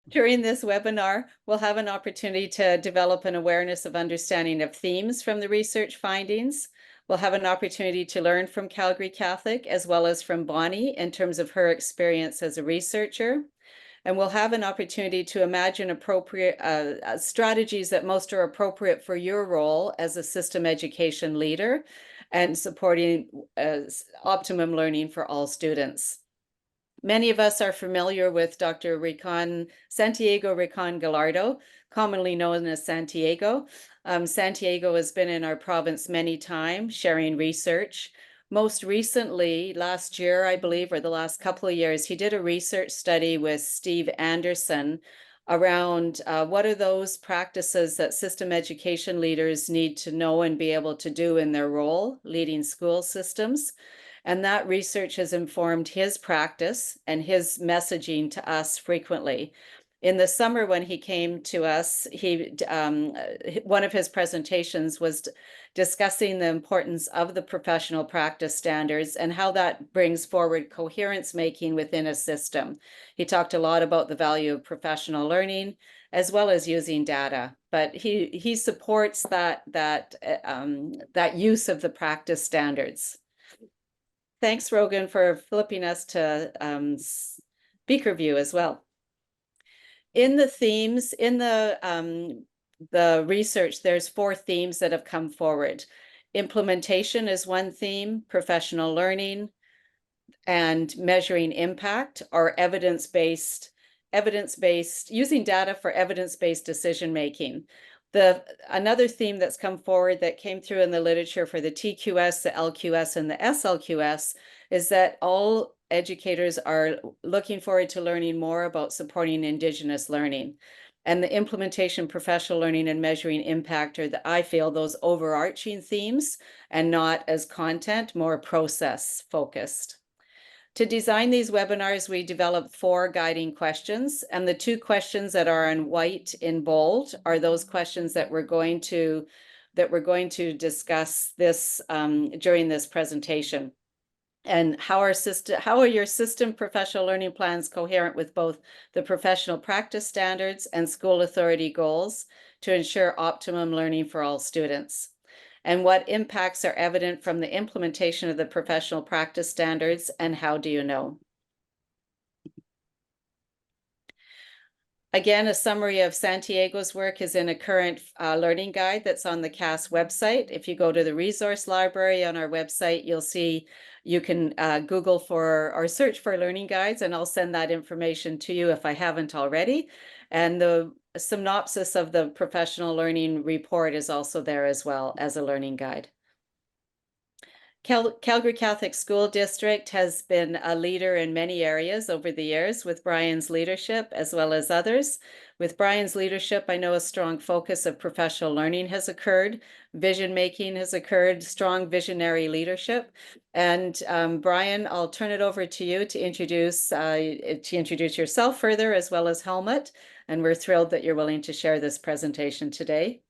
During this webinar, we'll have an opportunity to develop an awareness of understanding of themes from the research findings. We'll have an opportunity to learn from Calgary Catholic as well as from Bonnie in terms of her experience as a researcher. And we'll have an opportunity to imagine appropriate strategies that most are appropriate for your role as a system education leader and supporting optimum learning for all students. Many of us are familiar with Dr. Santiago Rincon Gallardo, commonly known as Santiago. Santiago has been in our province many times, sharing research. Most recently, last year, I believe, or the last couple of years, he did a research study with Steve Anderson around what are those practices that system education leaders need to know and be able to do in their role, leading school systems. And that research has informed his practice and his messaging to us frequently. In the summer, when he came to us, one of his presentations was discussing the importance of the professional practice standards and how that brings forward coherence making within a system. He talked a lot about the value of professional learning as well as using data, but he supports that use of the practice standards. Thanks, Rogan, for flipping us to speaker view as well. In the themes, in the research, there's 4 themes that have come forward. Implementation is one theme, professional learning, and measuring impact, or evidence-based, using data for evidence-based decision-making. Another theme that's come forward that came through in the literature for the TQS, the LQS, and the SLQS is that all educators are looking forward to learning more about supporting Indigenous learning. And the implementation, professional learning, and measuring impact are, I feel, those overarching themes and not as content, more process focused. To design these webinars, we developed 4 guiding questions, and the 2 questions that are in white in bold are those questions that we're going to discuss this during this presentation. And how are your system professional learning plans coherent with both the professional practice standards and school authority goals to ensure optimum learning for all students? And what impacts are evident from the implementation of the professional practice standards, and how do you know? Again, a summary of Santiago's work is in a current learning guide that's on the CAS website. If you go to the resource library on our website, you'll see you can Google for or search for learning guides, and I'll send that information to you if I haven't already. And the synopsis of the professional learning report is also there as well as a learning guide. Calgary Catholic School District has been a leader in many areas over the years with Brian's leadership as well as others. With Brian's leadership, I know a strong focus of professional learning has occurred, vision making has occurred, strong visionary leadership. And Brian, I'll turn it over to you to introduce yourself further, as well as Helmut. And we're thrilled that you're willing to share this presentation today.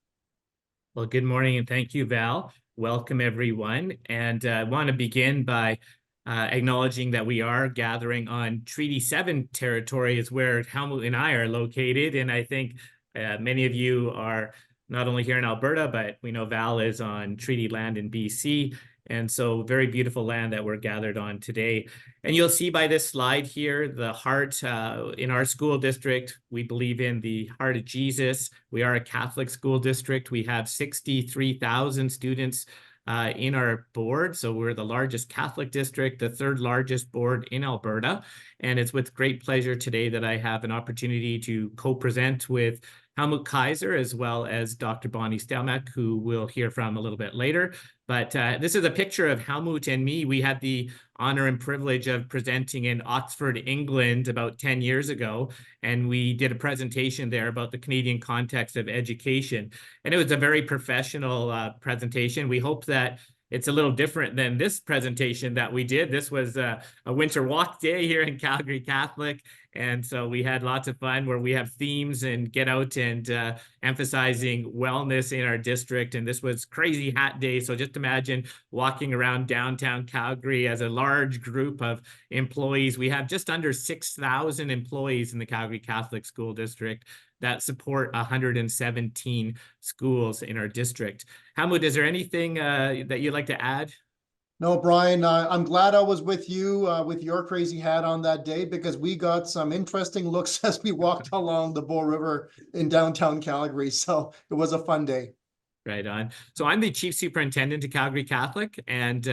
Well, good morning, and thank you, Val. Welcome, everyone. And I want to begin by acknowledging that we are gathering on Treaty 7 territory, is where Helmut and I are located. And I think many of you are not only here in Alberta, but we know Val is on treaty land in BC. And so very beautiful land that we're gathered on today. And you'll see by this slide here, the heart in our school district. We believe in the heart of Jesus. We are a Catholic school district. We have 63,000 students in our board. So we're the largest Catholic district, the 3rd largest board in Alberta. And it's with great pleasure today that I have an opportunity to co-present with Helmut Kaiser, as well as Dr. Bonnie Stelmach, who we'll hear from a little bit later. But this is a picture of Helmut and me. We had the honor and privilege of presenting in Oxford, England about 10 years ago. And we did a presentation there about the Canadian context of education. And it was a very professional presentation. We hope that it's a little different than this presentation that we did. This was a winter walk day here in Calgary Catholic. And so we had lots of fun where we have themes and get out and emphasizing wellness in our district. And this was Crazy Hat Day. So just imagine walking around downtown Calgary as a large group of employees. We have just under 6,000 employees in the Calgary Catholic School District that support 117 schools in our district. Helmut, is there anything that you'd like to add? No, Brian, I'm glad I was with you with your crazy hat on that day, because we got some interesting looks as we walked along the Bow River in downtown Calgary. So it was a fun day. Right on. So I'm the Chief Superintendent at Calgary Catholic, and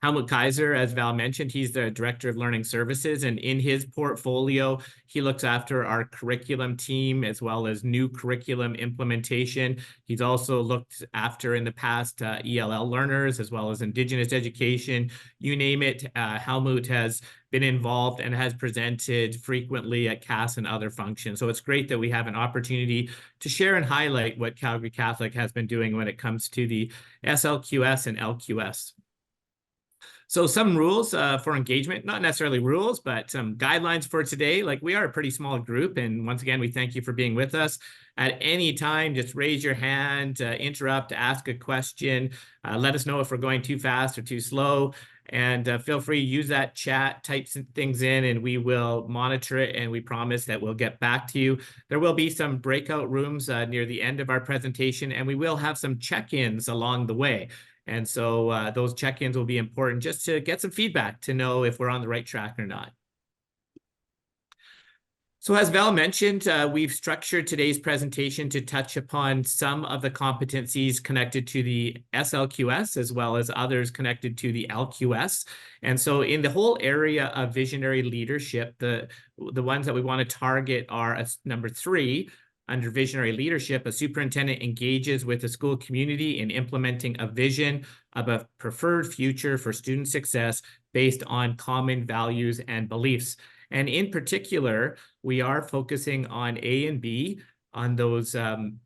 Helmut Kaiser, as Val mentioned, he's the Director of Learning Services, and in his portfolio, he looks after our curriculum team as well as new curriculum implementation. He's also looked after in the past ELL learners as well as Indigenous education, you name it. Helmut has been involved and has presented frequently at CAS and other functions. So it's great that we have an opportunity to share and highlight what Calgary Catholic has been doing when it comes to the SLQS and LQS. So some rules for engagement, not necessarily rules, but some guidelines for today. Like, we are a pretty small group. And once again, we thank you for being with us. At any time, just raise your hand, interrupt, ask a question. Let us know if we're going too fast or too slow. And feel free to use that chat, type some things in, and we will monitor it. And we promise that we'll get back to you. There will be some breakout rooms near the end of our presentation, and we will have some check-ins along the way. And so those check-ins will be important just to get some feedback to know if we're on the right track or not. So as Val mentioned, we've structured today's presentation to touch upon some of the competencies connected to the SLQS as well as others connected to the LQS. And so in the whole area of visionary leadership, the ones that we want to target are number 3, under visionary leadership, a superintendent engages with the school community in implementing a vision of a preferred future for student success based on common values and beliefs. And in particular, we are focusing on A and B, on those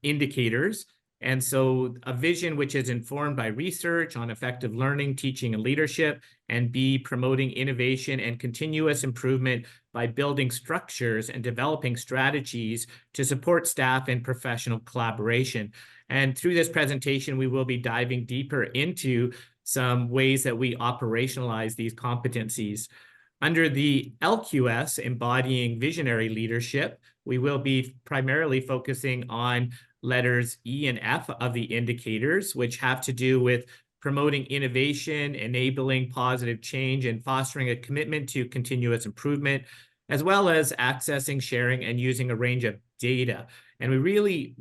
indicators. And so a vision which is informed by research on effective learning, teaching, and leadership, and B, promoting innovation and continuous improvement by building structures and developing strategies to support staff and professional collaboration. And through this presentation, we will be diving deeper into some ways that we operationalize these competencies. Under the LQS, Embodying Visionary Leadership, we will be primarily focusing on letters E and F of the indicators, which have to do with promoting innovation, enabling positive change, and fostering a commitment to continuous improvement, as well as accessing, sharing, and using a range of data. And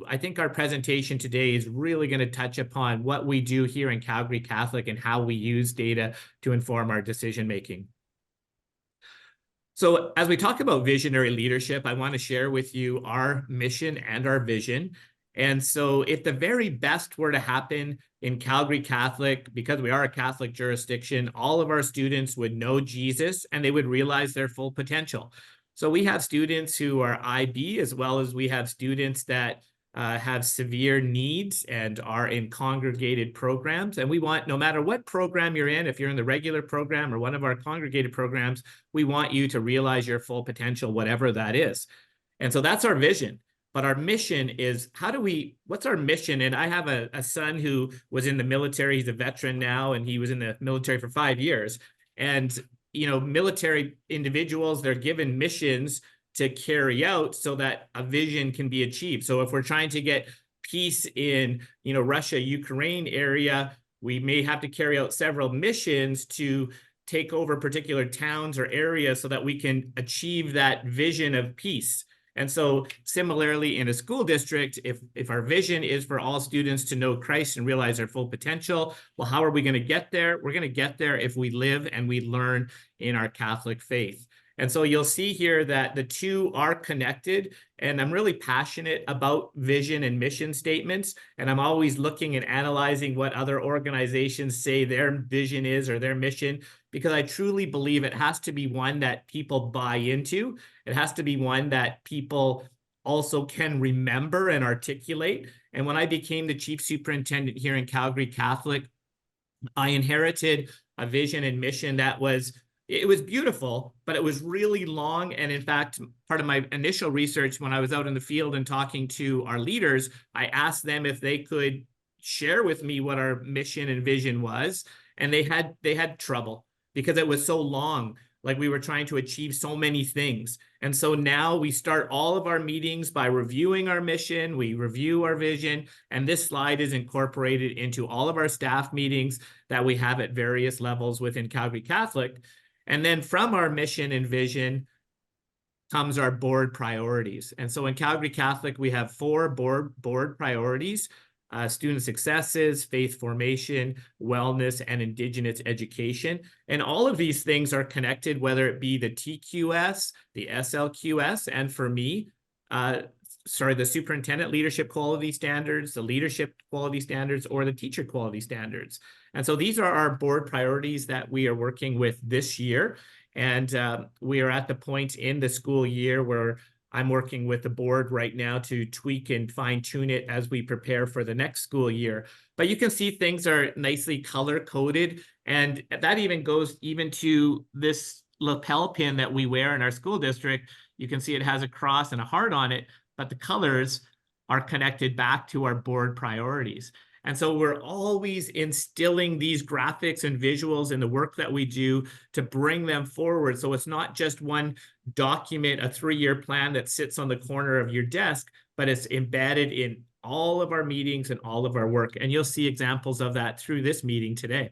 I think our presentation today is really going to touch upon what we do here in Calgary Catholic and how we use data to inform our decision-making. So as we talk about visionary leadership, I want to share with you our mission and our vision. And so if the very best were to happen in Calgary Catholic, because we are a Catholic jurisdiction, all of our students would know Jesus and they would realize their full potential. So we have students who are IB, as well as we have students that have severe needs and are in congregated programs. And we want, no matter what program you're in, if you're in the regular program or one of our congregated programs, we want you to realize your full potential, whatever that is. And so that's our vision. But our mission is, what's our mission? And I have a son who was in the military. He's a veteran now, and he was in the military for 5 years. And, military individuals, they're given missions to carry out so that a vision can be achieved. So if we're trying to get peace in, Russia, Ukraine area, we may have to carry out several missions to take over particular towns or areas so that we can achieve that vision of peace. And so similarly in a school district, if our vision is for all students to know Christ and realize their full potential, well, how are we going to get there? We're going to get there if we live and we learn in our Catholic faith. And so you'll see here that the two are connected, and I'm really passionate about vision and mission statements. And I'm always looking and analyzing what other organizations say their vision is or their mission, because I truly believe it has to be one that people buy into. It has to be one that people also can remember and articulate. And when I became the chief superintendent here in Calgary Catholic, I inherited a vision and mission that was it was beautiful, but it was really long. And in fact, part of my initial research when I was out in the field and talking to our leaders, I asked them if they could share with me what our mission and vision was. And they had trouble because it was so long. Like we were trying to achieve so many things. And so now we start all of our meetings by reviewing our mission, we review our vision, and this slide is incorporated into all of our staff meetings that we have at various levels within Calgary Catholic. And then from our mission and vision comes our board priorities. And so in Calgary Catholic, we have 4 board priorities: student successes, faith formation, wellness, and Indigenous education. And all of these things are connected, whether it be the TQS, the SLQS, and for me, the superintendent leadership quality standards, the leadership quality standards, or the teacher quality standards. And so these are our board priorities that we are working with this year. And we are at the point in the school year where I'm working with the board right now to tweak and fine tune it as we prepare for the next school year. But you can see things are nicely color coded. And that even goes even to this lapel pin that we wear in our school district. You can see it has a cross and a heart on it, but the colors are connected back to our board priorities. And so we're always instilling these graphics and visuals in the work that we do to bring them forward. So it's not just one document, a 3-year plan that sits on the corner of your desk, but it's embedded in all of our meetings and all of our work. And you'll see examples of that through this meeting today.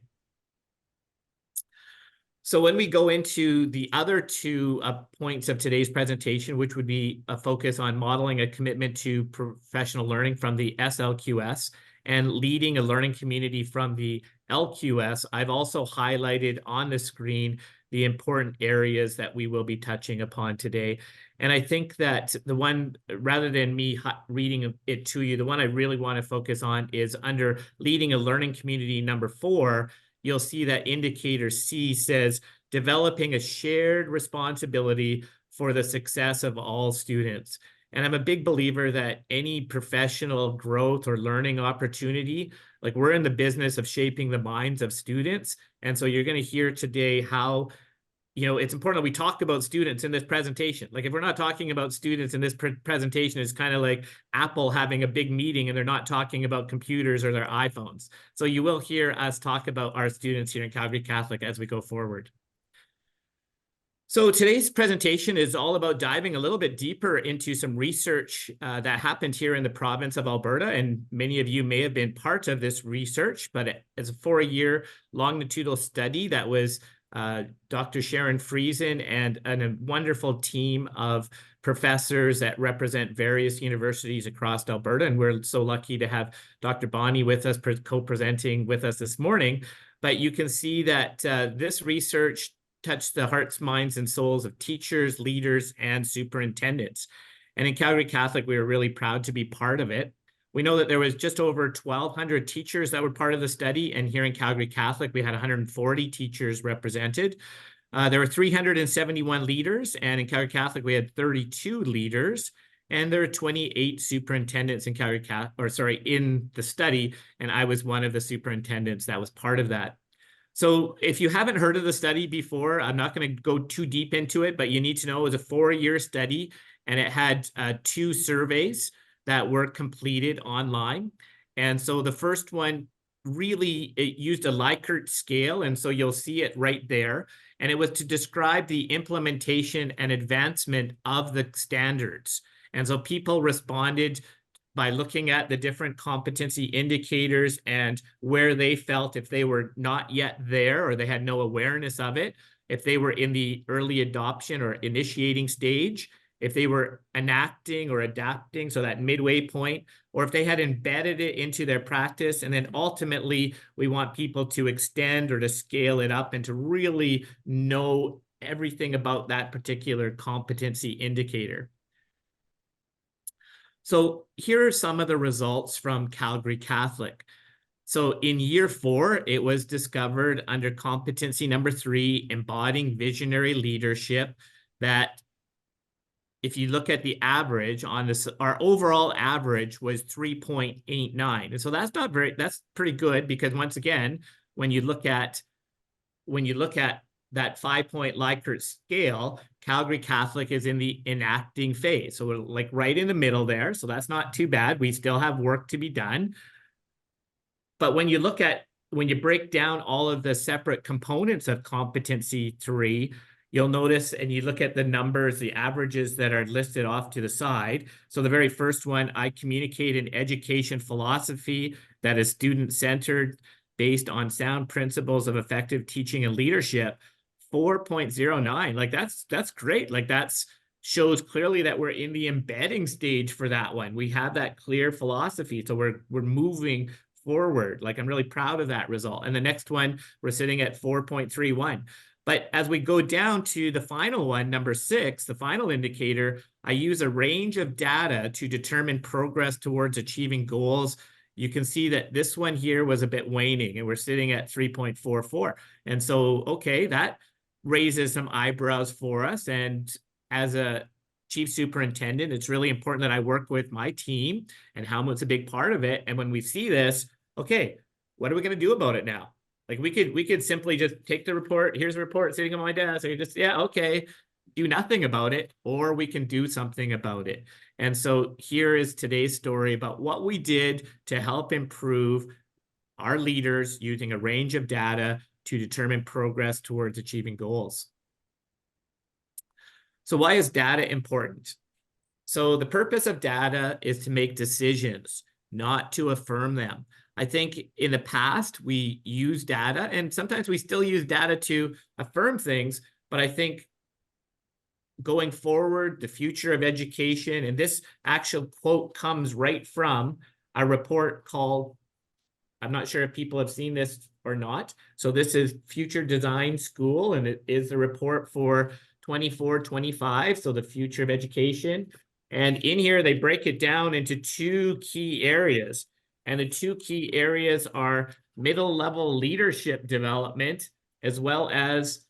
So when we go into the other 2 points of today's presentation, which would be a focus on modeling a commitment to professional learning from the SLQS and leading a learning community from the LQS, I've also highlighted on the screen the important areas that we will be touching upon today. And I think that the one, rather than me reading it to you, the one I really want to focus on is under leading a learning community number 4. You'll see that indicator C says developing a shared responsibility for the success of all students. And I'm a big believer that any professional growth or learning opportunity, like we're in the business of shaping the minds of students. And so you're going to hear today how, it's important that we talk about students in this presentation. Like if we're not talking about students in this presentation, it's kind of like Apple having a big meeting and they're not talking about computers or their iPhones. So you will hear us talk about our students here in Calgary Catholic as we go forward. So today's presentation is all about diving a little bit deeper into some research that happened here in the province of Alberta. And many of you may have been part of this research, but it's a 4-year longitudinal study that was Dr. Sharon Friesen and a wonderful team of professors that represent various universities across Alberta. And we're so lucky to have Dr. Bonnie with us, co-presenting with us this morning. But you can see that this research touched the hearts, minds, and souls of teachers, leaders, and superintendents. And in Calgary Catholic, we were really proud to be part of it. We know that there was just over 1,200 teachers that were part of the study. And here in Calgary Catholic, we had 140 teachers represented. There were 371 leaders. And in Calgary Catholic, we had 32 leaders. And there are 28 superintendents in Calgary in the study. And I was one of the superintendents that was part of that. So if you haven't heard of the study before, I'm not going to go too deep into it, but you need to know it was a 4-year study and it had 2 surveys that were completed online. And so the first one really, it used a Likert scale. And so you'll see it right there. And it was to describe the implementation and advancement of the standards. And so people responded by looking at the different competency indicators and where they felt if they were not yet there or they had no awareness of it, if they were in the early adoption or initiating stage, if they were enacting or adapting, so that midway point, or if they had embedded it into their practice. And then ultimately, we want people to extend or to scale it up and to really know everything about that particular competency indicator. So here are some of the results from Calgary Catholic. So in year 4, it was discovered under competency number 3, embodying visionary leadership, that if you look at the average on this, our overall average was 3.89. And so that's pretty good, because once again, when you look at that 5-point Likert scale, Calgary Catholic is in the enacting phase. So we're like right in the middle there. So that's not too bad. We still have work to be done. But when you break down all of the separate components of competency 3, you'll notice, and you look at the numbers, the averages that are listed off to the side. So the very first one, I communicate an education philosophy that is student-centered, based on sound principles of effective teaching and leadership. 4.09, like that's great. Like that's shows clearly that we're in the embedding stage for that one. We have that clear philosophy, so we're moving forward. Like I'm really proud of that result. And the next one, we're sitting at 4.31. But as we go down to the final one, number 6, the final indicator, I use a range of data to determine progress towards achieving goals. You can see that this one here was a bit waning, and we're sitting at 3.44. And so, okay, that raises some eyebrows for us. And as a chief superintendent, it's really important that I work with my team, and Helmut's a big part of it. And when we see this, okay, what are we going to do about it now? Like we could simply just take the report. Here's a report sitting on my desk. So you just, yeah, okay, do nothing about it, or we can do something about it. And so here is today's story about what we did to help improve our leaders using a range of data to determine progress towards achieving goals. So why is data important? So the purpose of data is to make decisions, not to affirm them. I think in the past, we use data, and sometimes we still use data to affirm things, but I think going forward, the future of education, and this actual quote comes right from a report called, I'm not sure if people have seen this or not. So this is Future Design School, and it is the report for 24-25, so the future of education. And in here, they break it down into 2 key areas. And the 2 key areas are middle-level leadership development, as well as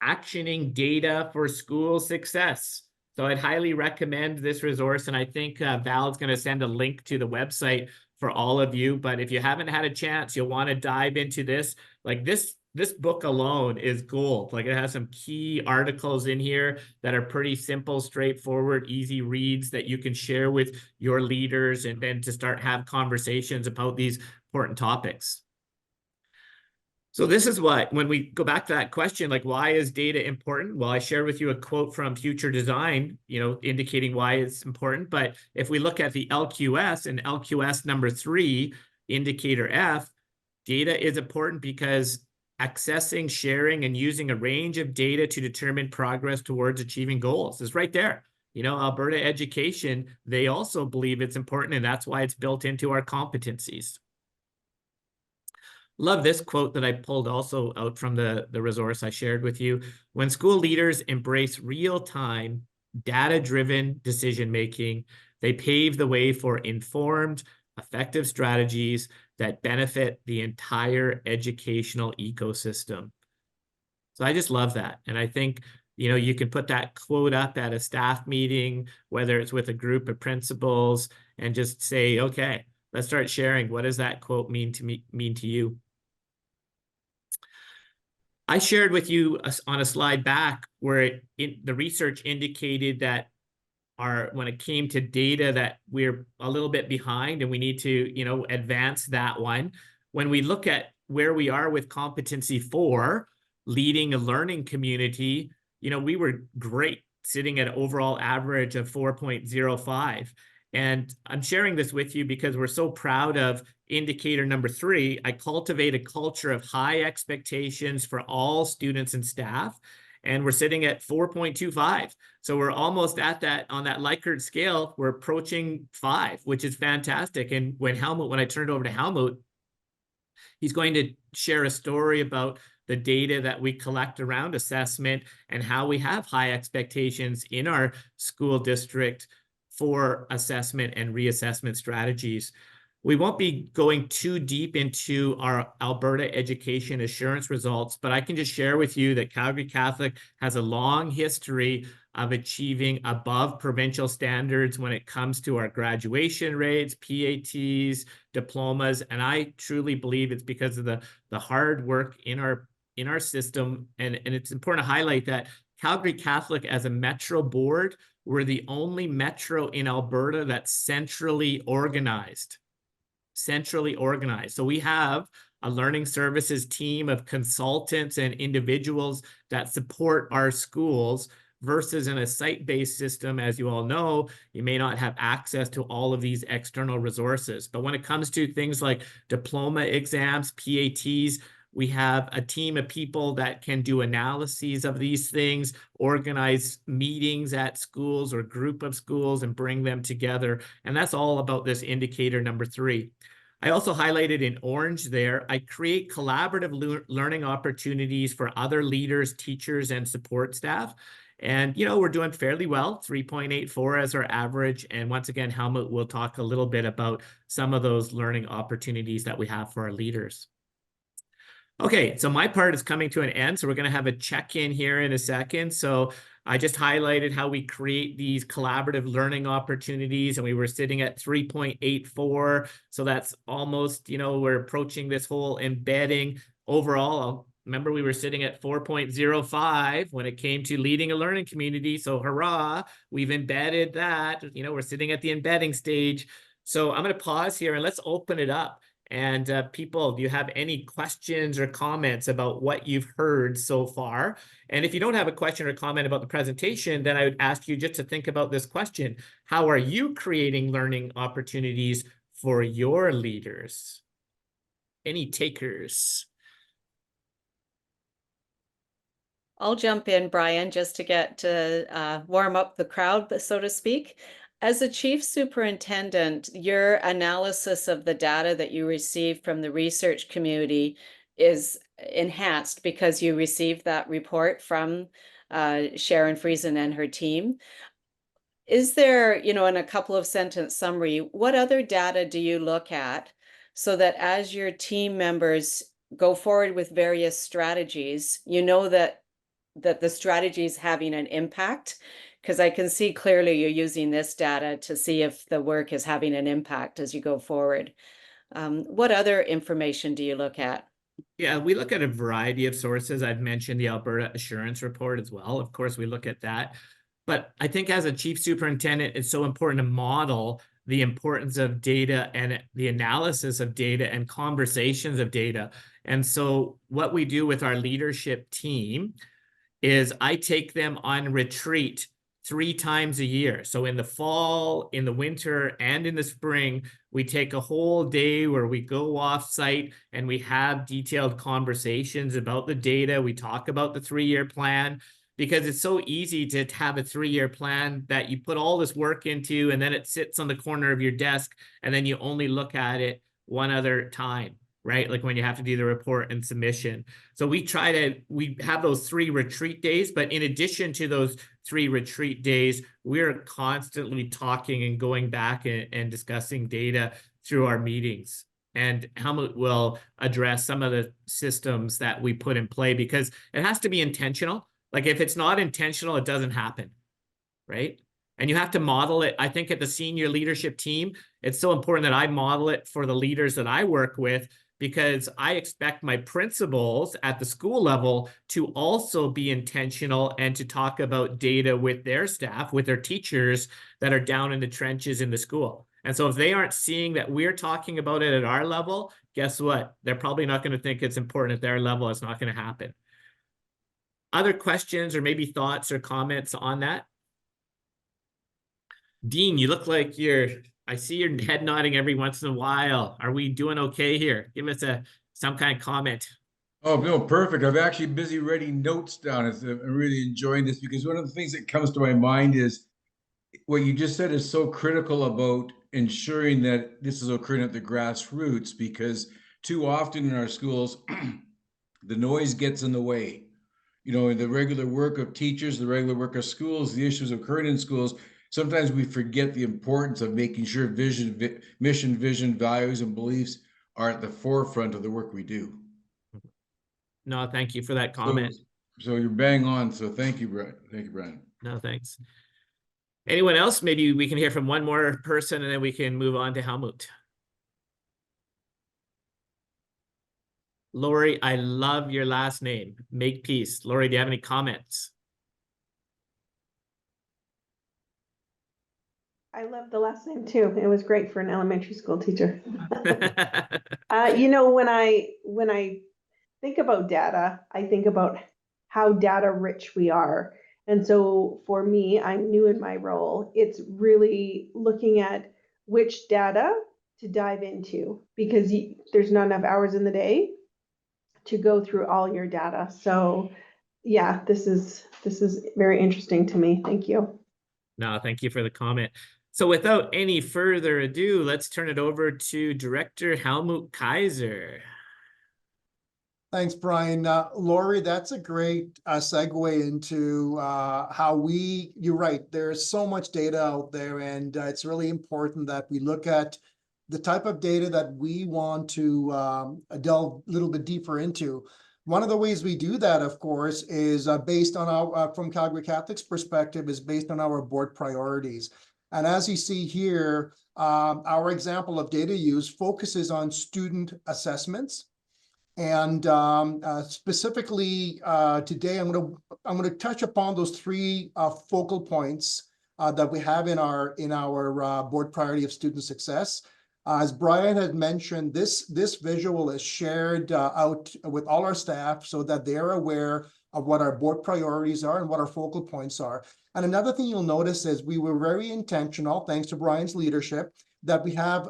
actioning data for school success. So I'd highly recommend this resource. And I think Val's going to send a link to the website for all of you. But if you haven't had a chance, you'll want to dive into this. Like this book alone is gold. Like it has some key articles in here that are pretty simple, straightforward, easy reads that you can share with your leaders, and then to start have conversations about these important topics. So this is what, when we go back to that question, like why is data important? Well, I shared with you a quote from Future Design, indicating why it's important. But if we look at the LQS and LQS number 3, indicator F, data is important because accessing, sharing, and using a range of data to determine progress towards achieving goals is right there. Alberta education, they also believe it's important, and that's why it's built into our competencies. Love this quote that I pulled also out from the resource I shared with you. When school leaders embrace real-time, data-driven decision-making, they pave the way for informed, effective strategies that benefit the entire educational ecosystem. So I just love that. And I think, you can put that quote up at a staff meeting, whether it's with a group of principals, and just say, okay, let's start sharing. What does that quote mean to you? I shared with you on a slide back where the research indicated that when it came to data, that we're a little bit behind and we need to, advance that one. When we look at where we are with competency 4, leading a learning community, we were great, sitting at an overall average of 4.05. And I'm sharing this with you because we're so proud of indicator number 3. I cultivate a culture of high expectations for all students and staff. And we're sitting at 4.25. So we're almost at that, on that Likert scale, we're approaching 5, which is fantastic. And when I turn it over to Helmut, he's going to share a story about the data that we collect around assessment and how we have high expectations in our school district for assessment and reassessment strategies. We won't be going too deep into our Alberta education assurance results, but I can just share with you that Calgary Catholic has a long history of achieving above provincial standards when it comes to our graduation rates, PATs, diplomas, and I truly believe it's because of the hard work in our in our system, and it's important to highlight that Calgary Catholic as a metro board, we're the only metro in Alberta that's centrally organized. Centrally organized. So we have a learning services team of consultants and individuals that support our schools, versus in a site-based system, as you all know, you may not have access to all of these external resources. But when it comes to things like diploma exams, PATs, we have a team of people that can do analyses of these things, organize meetings at schools or group of schools and bring them together. And that's all about this indicator number 3. I also highlighted in orange there, I create collaborative learning opportunities for other leaders, teachers, and support staff. And, you know, we're doing fairly well, 3.84 as our average. And once again, Helmut will talk a little bit about some of those learning opportunities that we have for our leaders. Okay, so my part is coming to an end. So we're going to have a check-in here in a second. So I just highlighted how we create these collaborative learning opportunities, and we were sitting at 3.84. So that's almost, you know, we're approaching this whole embedding. Overall, remember we were sitting at 4.05 when it came to leading a learning community. So hurrah, we've embedded that. You know, we're sitting at the embedding stage. So I'm going to pause here and let's open it up. And people, do you have any questions or comments about what you've heard so far? And if you don't have a question or comment about the presentation, then I would ask you just to think about this question. How are you creating learning opportunities for your leaders? Any takers? I'll jump in, Brian, just to get to warm up the crowd, so to speak. As a chief superintendent, your analysis of the data that you receive from the research community is enhanced because you received that report from Sharon Friesen and her team. Is there, you know, in a couple of sentence summary, what other data do you look at so that as your team members go forward with various strategies, you know that the strategy is having an impact? Because I can see clearly you're using this data to see if the work is having an impact as you go forward. What other information do you look at? Yeah, we look at a variety of sources. I've mentioned the Alberta Assurance Report as well. Of course, we look at that. But I think as a chief superintendent, it's so important to model the importance of data and the analysis of data and conversations of data. And so what we do with our leadership team is I take them on retreat 3 times a year. So in the fall, in the winter, and in the spring, we take a whole day where we go off site and we have detailed conversations about the data. We talk about the 3-year plan, because it's so easy to have a 3-year plan that you put all this work into, and then it sits on the corner of your desk, and then you only look at it one other time, right? Like when you have to do the report and submission. So we have those 3 retreat days, but in addition to those 3 retreat days, we're constantly talking and going back and discussing data through our meetings. And Helmut will address some of the systems that we put in play, because it has to be intentional. Like if it's not intentional, it doesn't happen, right? And you have to model it. I think at the senior leadership team, it's so important that I model it for the leaders that I work with, because I expect my principals at the school level to also be intentional and to talk about data with their staff, with their teachers that are down in the trenches in the school. And so if they aren't seeing that we're talking about it at our level, guess what? They're probably not going to think it's important at their level. It's not going to happen. Other questions or maybe thoughts or comments on that? Dean, you look like I see your head nodding every once in a while. Are we doing okay here? Give us some kind of comment. Oh, no, perfect. I'm actually busy writing notes down. I'm really enjoying this, because one of the things that comes to my mind is what you just said is so critical about ensuring that this is occurring at the grassroots, because too often in our schools, the noise gets in the way. You know, in the regular work of teachers, the regular work of schools, the issues occurring in schools, sometimes we forget the importance of making sure mission, vision, values, and beliefs are at the forefront of the work we do. No, thank you for that comment. So you're bang on. So thank you, Brian. Thank you, Brian. No, thanks. Anyone else? Maybe we can hear from one more person and then we can move on to Helmut. Lori, I love your last name, Make Peace. Lori, do you have any comments? I love the last name too. It was great for an elementary school teacher. You know, when I think about data, I think about how data rich we are. And so for me, I'm new in my role. It's really looking at which data to dive into, because there's not enough hours in the day to go through all your data. So yeah, this is very interesting to me. Thank you. No, thank you for the comment. So without any further ado, let's turn it over to Director Helmut Kaiser. Thanks, Brian. Lori, that's a great segue into how you're right, there's so much data out there, and it's really important that we look at the type of data that we want to delve a little bit deeper into. One of the ways we do that, of course, is based on our, from Calgary Catholic's perspective, is based on our board priorities. And as you see here, our example of data use focuses on student assessments. And specifically today, I'm going to touch upon those three focal points that we have in our board priority of student success. As Brian had mentioned, this visual is shared out with all our staff so that they're aware of what our board priorities are and what our focal points are. And another thing you'll notice is we were very intentional, thanks to Brian's leadership, that we have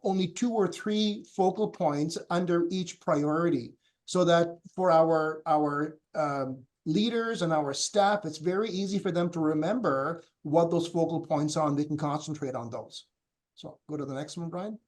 only 2 or 3 focal points under each priority, so that for our leaders and our staff, it's very easy for them to remember what those focal points are, and they can concentrate on those. So go to the next one, Brian.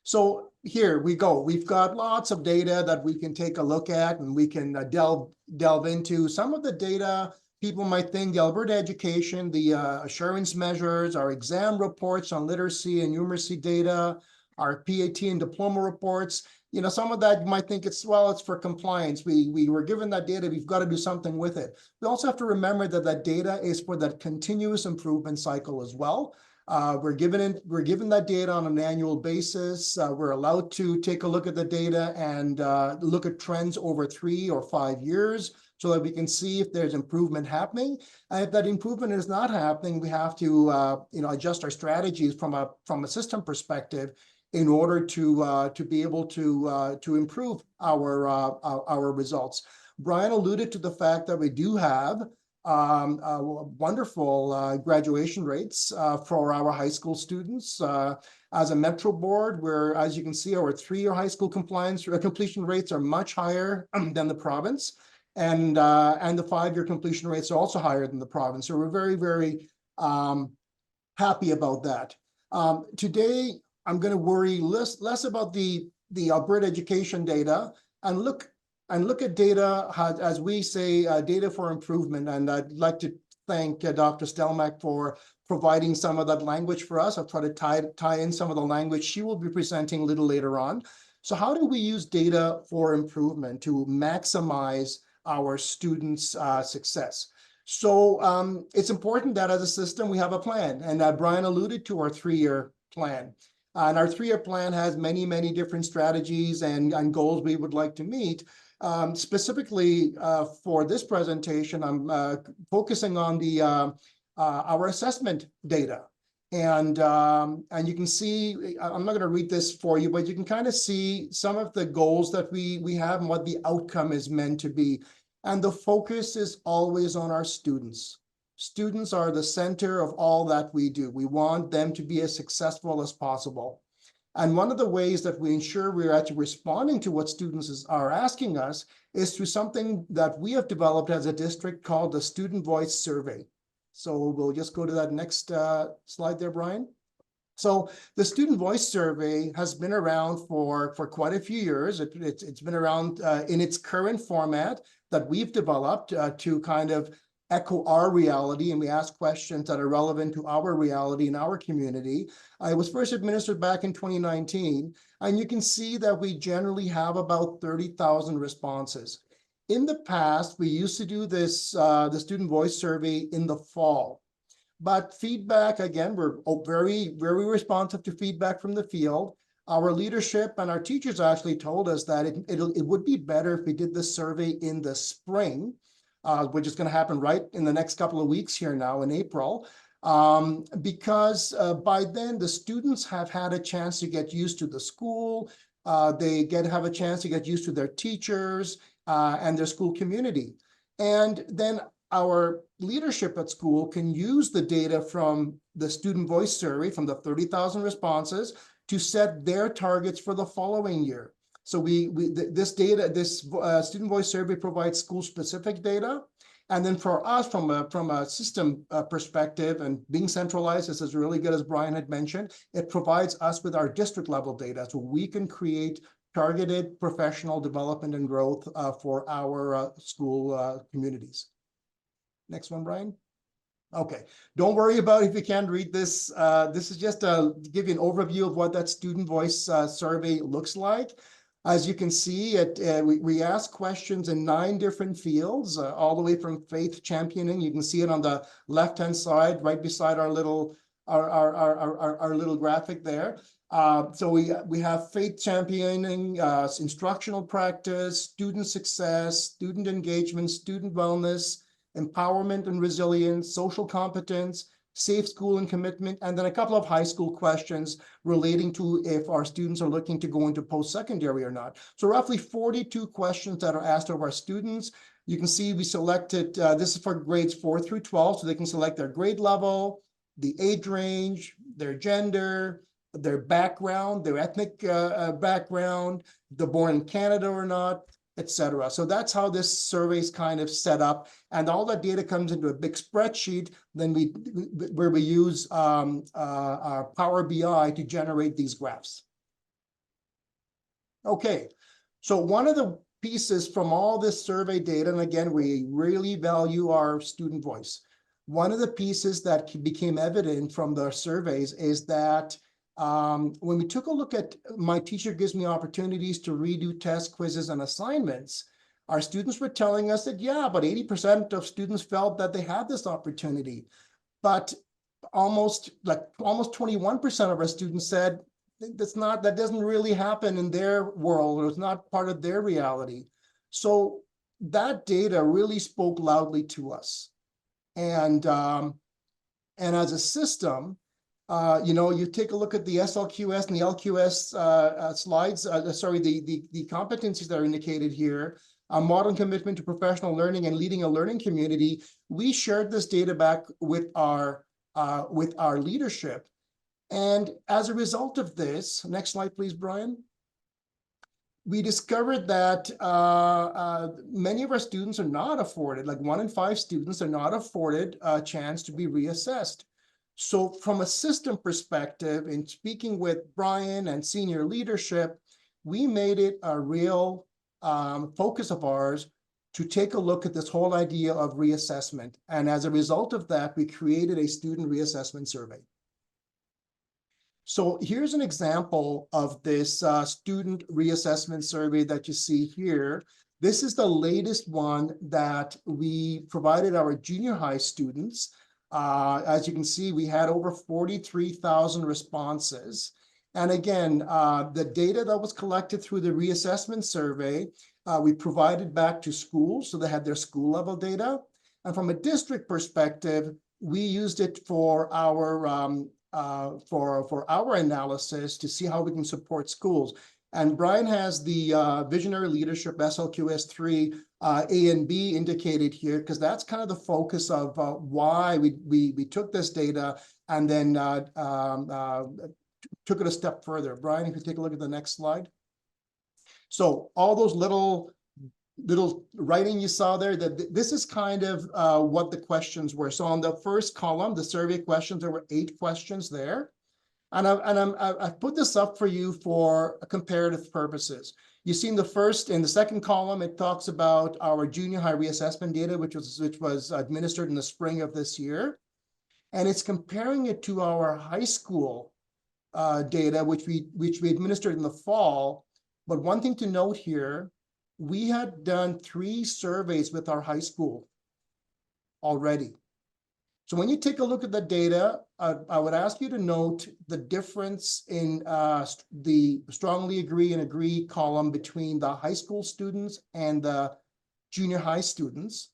So here we go. We've got lots of data that we can take a look at, and we can delve into. Some of the data people might think, the Alberta education, the assurance measures, our exam reports on literacy and numeracy data, our PAT and diploma reports. You know, some of that you might think it's for compliance. We were given that data, we've got to do something with it. We also have to remember that that data is for that continuous improvement cycle as well. We're given that data on an annual basis. We're allowed to take a look at the data and look at trends over 3 or 5 years, so that we can see if there's improvement happening. And if that improvement is not happening, we have to adjust our strategies from a system perspective in order to be able to improve our results. Brian alluded to the fact that we do have wonderful graduation rates for our high school students. As a Metro board, where, as you can see, our 3-year high school completion rates are much higher than the province. And the 5-year completion rates are also higher than the province. So we're very, very happy about that. Today, I'm going to worry less about the Alberta education data and look at data, as we say, data for improvement. And I'd like to thank Dr. Stelmach for providing some of that language for us. I'll try to tie in some of the language she will be presenting a little later on. So how do we use data for improvement to maximize our students' success? So it's important that as a system, we have a plan. And Brian alluded to our 3-year plan. And our 3-year plan has many, many different strategies and goals we would like to meet. Specifically for this presentation, I'm focusing on our assessment data. And you can see, I'm not going to read this for you, but you can kind of see some of the goals that we have and what the outcome is meant to be. And the focus is always on our students. Students are the center of all that we do. We want them to be as successful as possible. And one of the ways that we ensure we're actually responding to what students are asking us is through something that we have developed as a district called the Student Voice Survey. So we'll just go to that next slide there, Brian. So the Student Voice Survey has been around for quite a few years. It's been around in its current format that we've developed to kind of echo our reality, and we ask questions that are relevant to our reality in our community. It was first administered back in 2019, and you can see that we generally have about 30,000 responses. In the past, we used to do this, the Student Voice Survey in the fall. But feedback, again, we're very, very responsive to feedback from the field. our leadership and our teachers actually told us that it would be better if we did this survey in the spring, which is going to happen right in the next couple of weeks here now in April, because by then the students have had a chance to get used to the school. They have a chance to get used to their teachers and their school community. And then our leadership at school can use the data from the student voice survey, from the 30,000 responses, to set their targets for the following year. So this student voice survey provides school-specific data. And then for us, from a system perspective, and being centralized, this is really good, as Brian had mentioned, it provides us with our district level data, so we can create targeted professional development and growth for our school communities. Next one, Brian. Okay, don't worry about if you can't read this. This is just to give you an overview of what that student voice survey looks like. As you can see, we ask questions in 9 different fields, all the way from faith championing. You can see it on the left-hand side, right beside our little graphic there. So we have faith championing, instructional practice, student success, student engagement, student wellness, empowerment and resilience, social competence, safe school and commitment, and then a couple of high school questions relating to if our students are looking to go into post-secondary or not. So roughly 42 questions that are asked of our students. You can see we selected, this is for grades 4 through 12, so they can select their grade level, the age range, their gender, their background, their ethnic background, if they're born in Canada or not, etc. So that's how this survey is kind of set up, and all that data comes into a big spreadsheet. Then where we use our Power BI to generate these graphs. Okay, so one of the pieces from all this survey data, and again, we really value our student voice. One of the pieces that became evident from the surveys is that when we took a look at my teacher gives me opportunities to redo tests, quizzes, and assignments, our students were telling us that, yeah, about 80% of students felt that they had this opportunity. But almost 21% of our students said that doesn't really happen in their world, or it's not part of their reality. So that data really spoke loudly to us. And as a system, you take a look at the SLQS and the LQS slides, the competencies that are indicated here, a modern commitment to professional learning and leading a learning community. We shared this data back with our leadership. And as a result of this, next slide, please, Brian. We discovered that many of our students are not afforded, like 1 in 5 students are not afforded a chance to be reassessed. So from a system perspective, in speaking with Brian and senior leadership, we made it a real focus of ours to take a look at this whole idea of reassessment. And as a result of that, we created a student reassessment survey. So here's an example of this student reassessment survey that you see here. This is the latest one that we provided our junior high students. As you can see, we had over 43,000 responses. And again, the data that was collected through the reassessment survey, we provided back to schools, so they had their school level data. And from a district perspective, we used it for our analysis to see how we can support schools. And Brian has the Visionary Leadership SLQS 3 A and B indicated here, because that's kind of the focus of why we took this data and then took it a step further. Brian, if you take a look at the next slide. So all those little writing you saw there, that this is kind of what the questions were. So on the first column, the survey questions, there were 8 questions there. And I've put this up for you for comparative purposes. You see in the second column, it talks about our junior high reassessment data, which was administered in the spring of this year. And it's comparing it to our high school data, which we administered in the fall. But one thing to note here, we had done 3 surveys with our high school already. So when you take a look at the data, I would ask you to note the difference in the strongly agree and agree column between the high school students and the junior high students.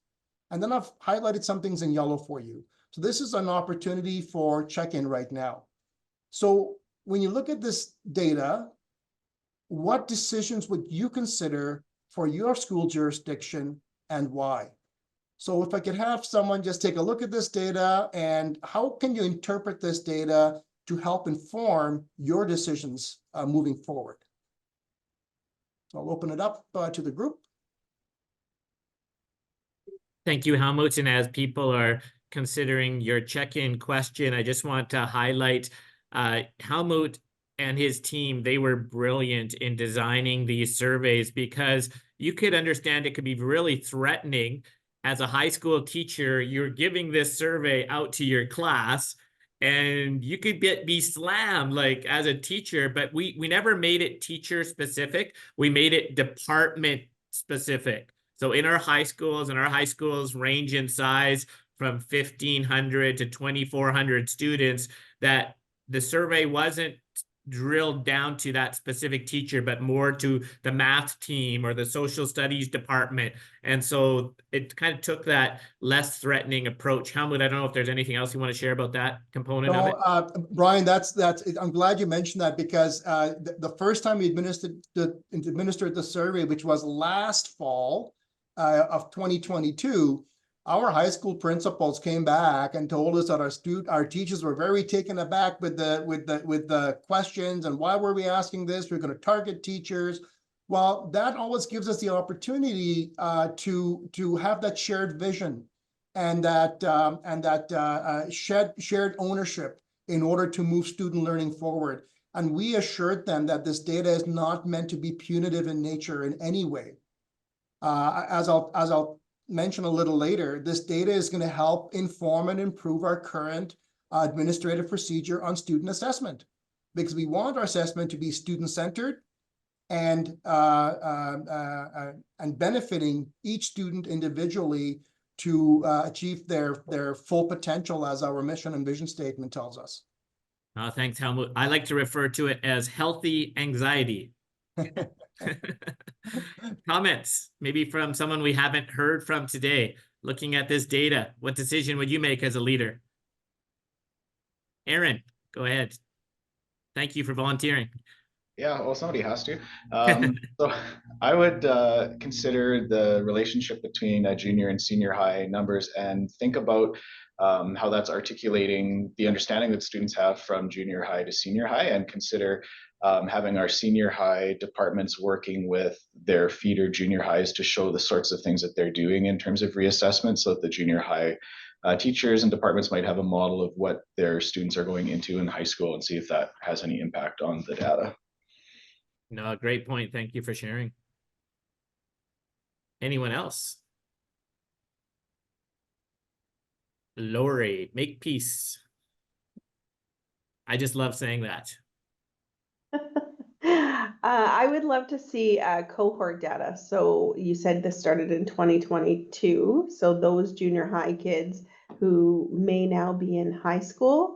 And then I've highlighted some things in yellow for you. So this is an opportunity for check-in right now. So when you look at this data, what decisions would you consider for your school jurisdiction and why? So if I could have someone just take a look at this data, and how can you interpret this data to help inform your decisions moving forward? So I'll open it up to the group. Thank you, Helmut. And as people are considering your check-in question, I just want to highlight Helmut and his team. They were brilliant in designing these surveys, because you could understand it could be really threatening. As a high school teacher, you're giving this survey out to your class, and you could be slammed like as a teacher, but we never made it teacher specific. We made it department specific. So in our high schools, and our high schools range in size from 1,500 to 2,400 students, that the survey wasn't drilled down to that specific teacher, but more to the math team or the social studies department. And so it kind of took that less threatening approach. Helmut, I don't know if there's anything else you want to share about that component of it. Brian, I'm glad you mentioned that, because the first time we administered the survey, which was last fall of 2022, our high school principals came back and told us that our teachers were very taken aback with the questions, and why were we asking this? We're going to target teachers. Well, that always gives us the opportunity to have that shared vision and that shared ownership in order to move student learning forward. And we assured them that this data is not meant to be punitive in nature in any way. As I'll mention a little later, this data is going to help inform and improve our current administrative procedure on student assessment, because we want our assessment to be student-centered and benefiting each student individually to achieve their full potential, as our mission and vision statement tells us. Thanks, Helmut. I like to refer to it as healthy anxiety. Comments, maybe from someone we haven't heard from today, looking at this data. What decision would you make as a leader? Aaron, go ahead. Thank you for volunteering. Yeah, well, somebody has to. So I would consider the relationship between junior and senior high numbers, and think about how that's articulating the understanding that students have from junior high to senior high, and consider having our senior high departments working with their feeder junior highs to show the sorts of things that they're doing in terms of reassessment, so that the junior high teachers and departments might have a model of what their students are going into in high school, and see if that has any impact on the data. No, great point. Thank you for sharing. Anyone else? Lori, make peace. I just love saying that. I would love to see cohort data. So you said this started in 2022. So those junior high kids who may now be in high school,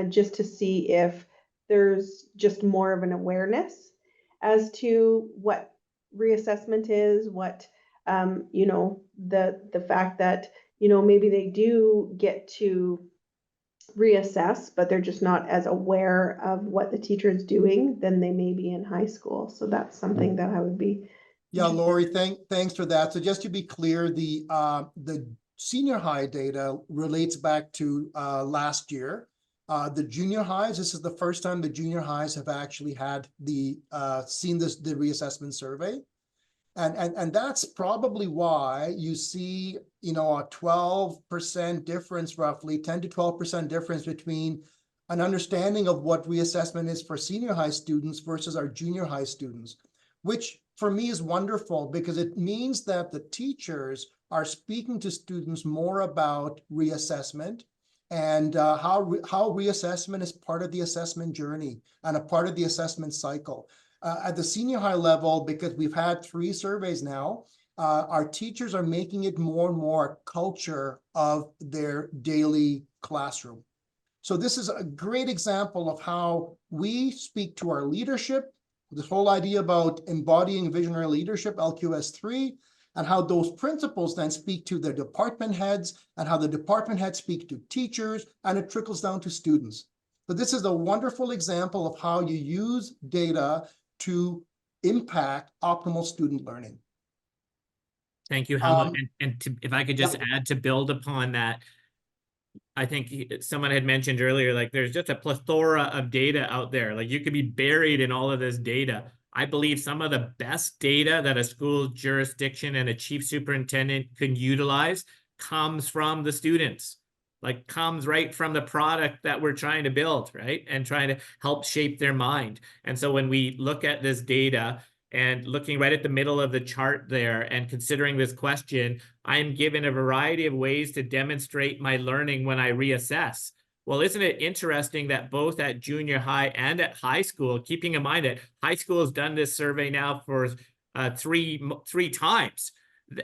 just to see if there's just more of an awareness as to what reassessment is, what, the fact that, maybe they do get to reassess, but they're just not as aware of what the teacher is doing than they may be in high school. So that's something that I would be. Yeah, Lori, thanks for that. So just to be clear, the senior high data relates back to last year. The junior highs, this is the first time the junior highs have actually had the reassessment survey. And that's probably why you see, a 12% difference, roughly 10 to 12% difference between an understanding of what reassessment is for senior high students versus our junior high students, which for me is wonderful, because it means that the teachers are speaking to students more about reassessment and how reassessment is part of the assessment journey and a part of the assessment cycle. At the senior high level, because we've had 3 surveys now, our teachers are making it more and more a culture of their daily classroom. So this is a great example of how we speak to our leadership, this whole idea about embodying visionary leadership, LQS 3, and how those principles then speak to their department heads, and how the department heads speak to teachers, and it trickles down to students. But this is a wonderful example of how you use data to impact optimal student learning. Thank you, Helmut. If I could just yeah. add to build upon that, I think someone had mentioned earlier, like there's just a plethora of data out there. Like you could be buried in all of this data. I believe some of the best data that a school jurisdiction and a chief superintendent can utilize comes from the students, like comes right from the product that we're trying to build, right? And trying to help shape their mind. And so when we look at this data and looking right at the middle of the chart there and considering this question, I am given a variety of ways to demonstrate my learning when I reassess. Well, isn't it interesting that both at junior high and at high school, keeping in mind that high school has done this survey now for three times,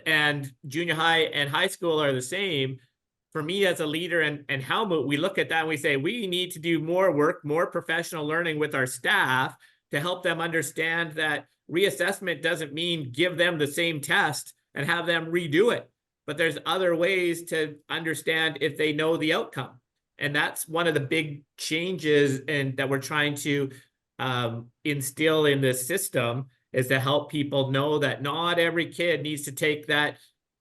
and junior high and high school are the same. For me as a leader and Helmut, we look at that and we say, we need to do more work, more professional learning with our staff to help them understand that reassessment doesn't mean give them the same test and have them redo it. But there's other ways to understand if they know the outcome. And that's one of the big changes that we're trying to instill in this system, is to help people know that not every kid needs to take that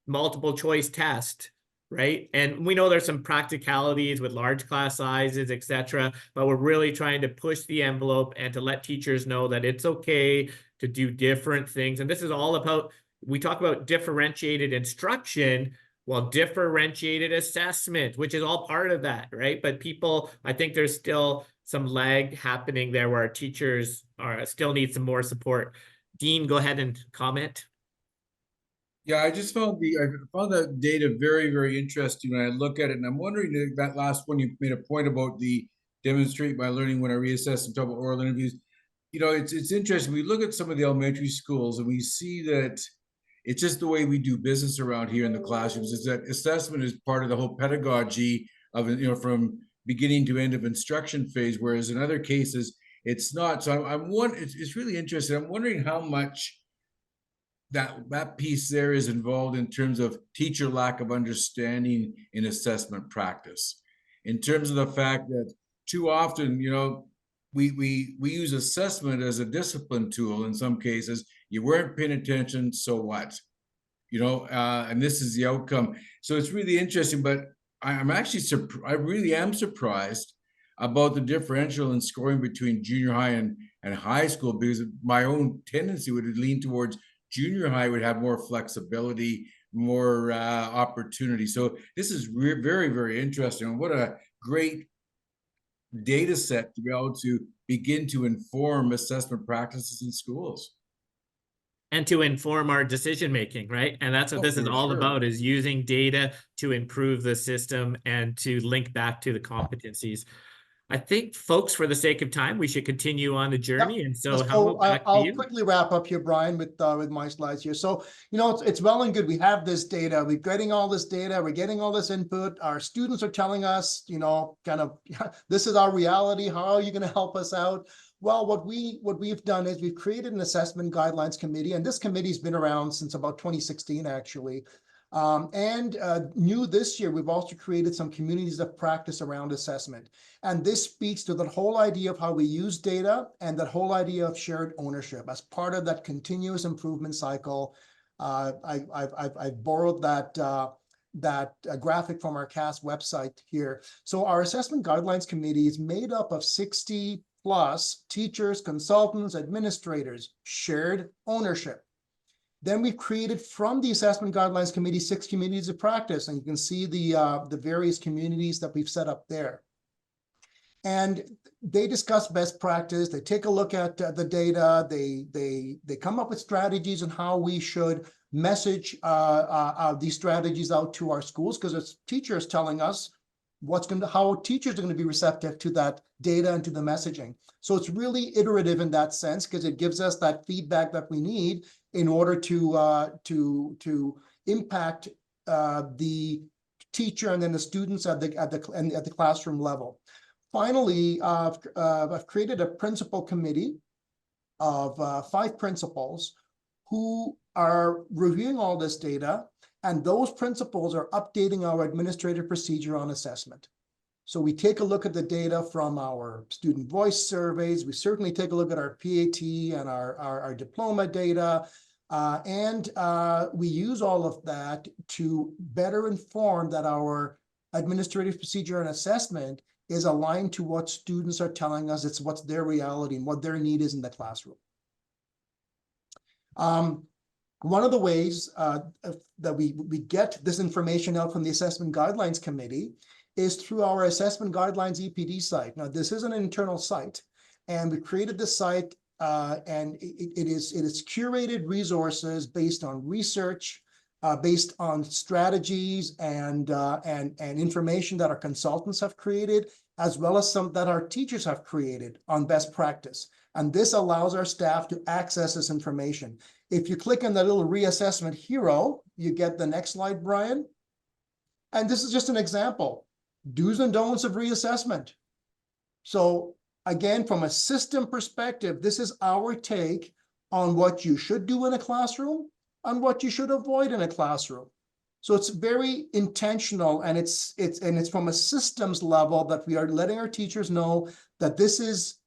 multiple choice test, right? And we know there's some practicalities with large class sizes, etc., but we're really trying to push the envelope and to let teachers know that it's okay to do different things. And this is all about, we talk about differentiated instruction, well, differentiated assessment, which is all part of that, right? But people, I think there's still some lag happening there where our teachers still need some more support. Dean, go ahead and comment. Yeah, I found that data very, very interesting when I look at it, and I'm wondering that last one you made a point about the demonstrate by learning when I reassess and talk about oral interviews. You know, it's interesting. We look at some of the elementary schools and we see that it's just the way we do business around here in the classrooms, is that assessment is part of the whole pedagogy of, you know, from beginning to end of instruction phase, whereas in other cases it's not. So it's really interesting. I'm wondering how much that piece there is involved in terms of teacher lack of understanding in assessment practice, in terms of the fact that too often, you know, we use assessment as a discipline tool. In some cases, you weren't paying attention, so what? You know, and this is the outcome. So it's really interesting, but I'm actually I really am surprised about the differential in scoring between junior high and high school, because my own tendency would lean towards junior high would have more flexibility, more opportunity. So this is very, very interesting. What a great data set to be able to begin to inform assessment practices in schools. And to inform our decision making, right? And that's what this is all about, is using data to improve the system and to link back to the competencies. I think, folks, for the sake of time, we should continue on the journey. Yep. And so I'll quickly wrap up here, Brian, with my slides here. So, you know, it's well and good. We have this data. We're getting all this data. We're getting all this input. Our students are telling us, you know, kind of, this is our reality. How are you going to help us out? Well, what we've done is we've created an assessment guidelines committee, and this committee's been around since about 2016, actually. New this year, we've also created some communities of practice around assessment. And this speaks to the whole idea of how we use data and that whole idea of shared ownership as part of that continuous improvement cycle. I've borrowed that graphic from our CAS website here. So our assessment guidelines committee is made up of 60 plus teachers, consultants, administrators, shared ownership. Then we've created from the Assessment Guidelines Committee 6 communities of practice, and you can see the various communities that we've set up there. And they discuss best practice. They take a look at the data. They come up with strategies on how we should message these strategies out to our schools, because it's teachers telling us how teachers are going to be receptive to that data and to the messaging. So it's really iterative in that sense, because it gives us that feedback that we need in order to impact the teacher and then the students at the classroom level. Finally, I've created a principal committee of 5 principals who are reviewing all this data, and those principals are updating our administrative procedure on assessment. So we take a look at the data from our student voice surveys. We certainly take a look at our PAT and our diploma data. We use all of that to better inform that our administrative procedure and assessment is aligned to what students are telling us. It's what's their reality and what their need is in the classroom. One of the ways that we get this information out from the Assessment Guidelines Committee is through our Assessment Guidelines EPD site. Now, this is an internal site, and we created this site, and it is curated resources based on research, based on strategies and information that our consultants have created, as well as some that our teachers have created on best practice. And this allows our staff to access this information. If you click on the little reassessment hero, you get the next slide, Brian. And this is just an example. Do's and don'ts of reassessment. So again, from a system perspective, this is our take on what you should do in a classroom and what you should avoid in a classroom. So it's very intentional, and it's from a systems level that we are letting our teachers know that this is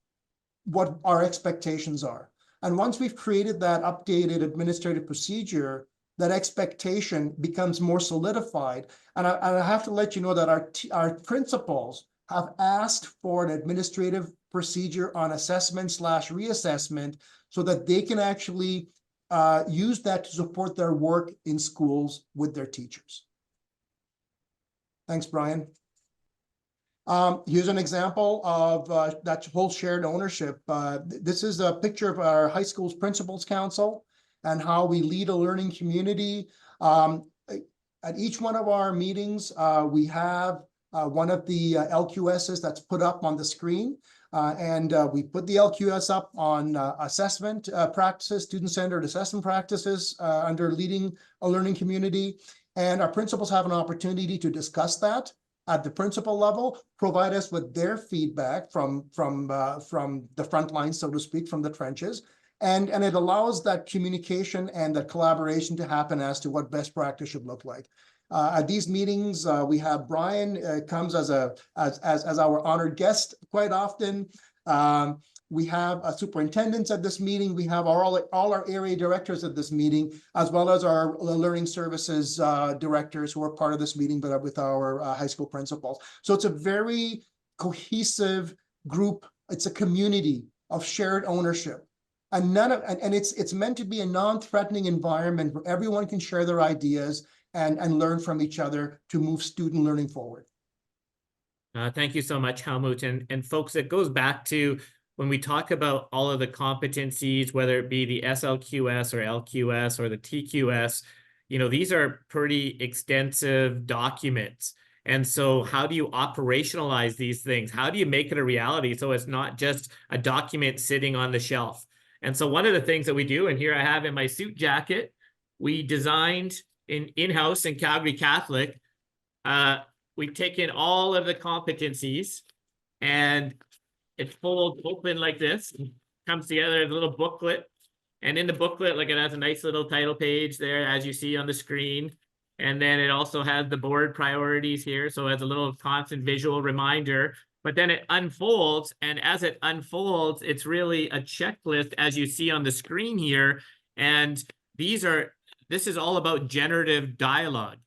what our expectations are. And once we've created that updated administrative procedure, that expectation becomes more solidified. And I have to let you know that our principals have asked for an administrative procedure on assessment/reassessment so that they can actually use that to support their work in schools with their teachers. Thanks, Brian. Here's an example of that whole shared ownership. This is a picture of our high school's Principals Council and how we lead a learning community. At each one of our meetings, we have one of the LQSs that's put up on the screen. We put the LQS up on assessment practices, student-centered assessment practices under leading a learning community. And our principals have an opportunity to discuss that at the principal level, provide us with their feedback from the front lines, so to speak, from the trenches. And it allows that communication and that collaboration to happen as to what best practice should look like. At these meetings, we have Brian comes as our honored guest quite often. We have superintendents at this meeting. We have all our area directors at this meeting, as well as our learning services directors who are part of this meeting, but with our high school principals. So it's a very cohesive group. It's a community of shared ownership. And it's meant to be a non-threatening environment where everyone can share their ideas and learn from each other to move student learning forward. Thank you so much, Helmut. And folks, it goes back to when we talk about all of the competencies, whether it be the SLQS or LQS or the TQS, these are pretty extensive documents. And so how do you operationalize these things? How do you make it a reality so it's not just a document sitting on the shelf? And so one of the things that we do, and here I have in my suit jacket, we designed in-house in Calgary Catholic, we've taken all of the competencies and it folds open like this, comes together as a little booklet. And in the booklet, like, it has a nice little title page there, as you see on the screen. And then it also has the board priorities here. So as a little constant visual reminder, but then it unfolds. And as it unfolds, it's really a checklist, as you see on the screen here. And this is all about generative dialogue.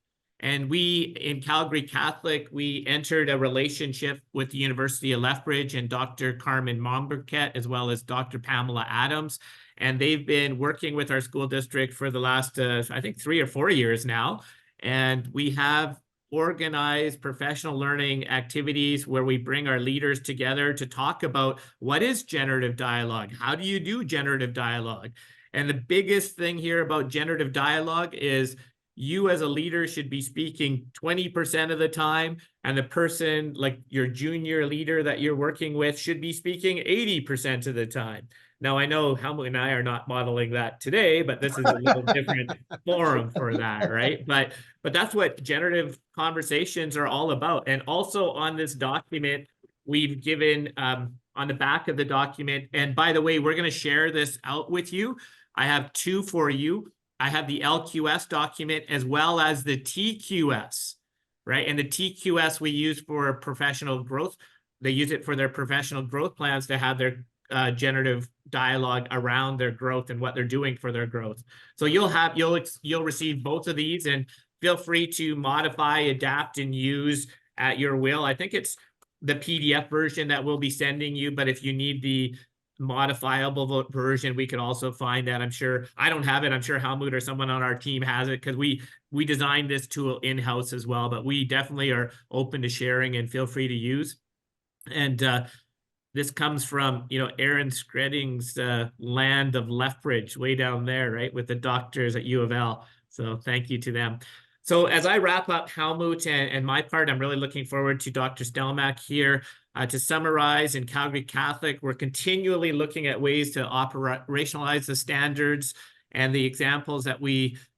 And we, in Calgary Catholic, we entered a relationship with the University of Lethbridge and Dr. Carmen Momberket, as well as Dr. Pamela Adams. And they've been working with our school district for the last, I think, 3 or 4 years now. And we have organized professional learning activities where we bring our leaders together to talk about what is generative dialogue? How do you do generative dialogue? And the biggest thing here about generative dialogue is you as a leader should be speaking 20% of the time, and the person, like your junior leader that you're working with, should be speaking 80% of the time. Now, I know Helmut and I are not modeling that today, but this is a little different forum for that, right? But that's what generative conversations are all about. And also on this document, we've given on the back of the document. And by the way, we're going to share this out with you. I have two for you. I have the LQS document as well as the TQS, right? And the TQS we use for professional growth. They use it for their professional growth plans to have their generative dialogue around their growth and what they're doing for their growth. So you'll receive both of these, and feel free to modify, adapt, and use at your will. I think it's the PDF version that we'll be sending you, but if you need the modifiable version, we could also find that. I'm sure I don't have it. I'm sure Helmut or someone on our team has it, because we designed this tool in-house as well, but we definitely are open to sharing, and feel free to use. And this comes from, you know, Aaron Skredding's land of Lethbridge, way down there, right, with the doctors at U of L. So thank you to them. So as I wrap up Helmut and my part, I'm really looking forward to Dr. Stelmach here. To summarize, in Calgary Catholic, we're continually looking at ways to operationalize the standards and the examples that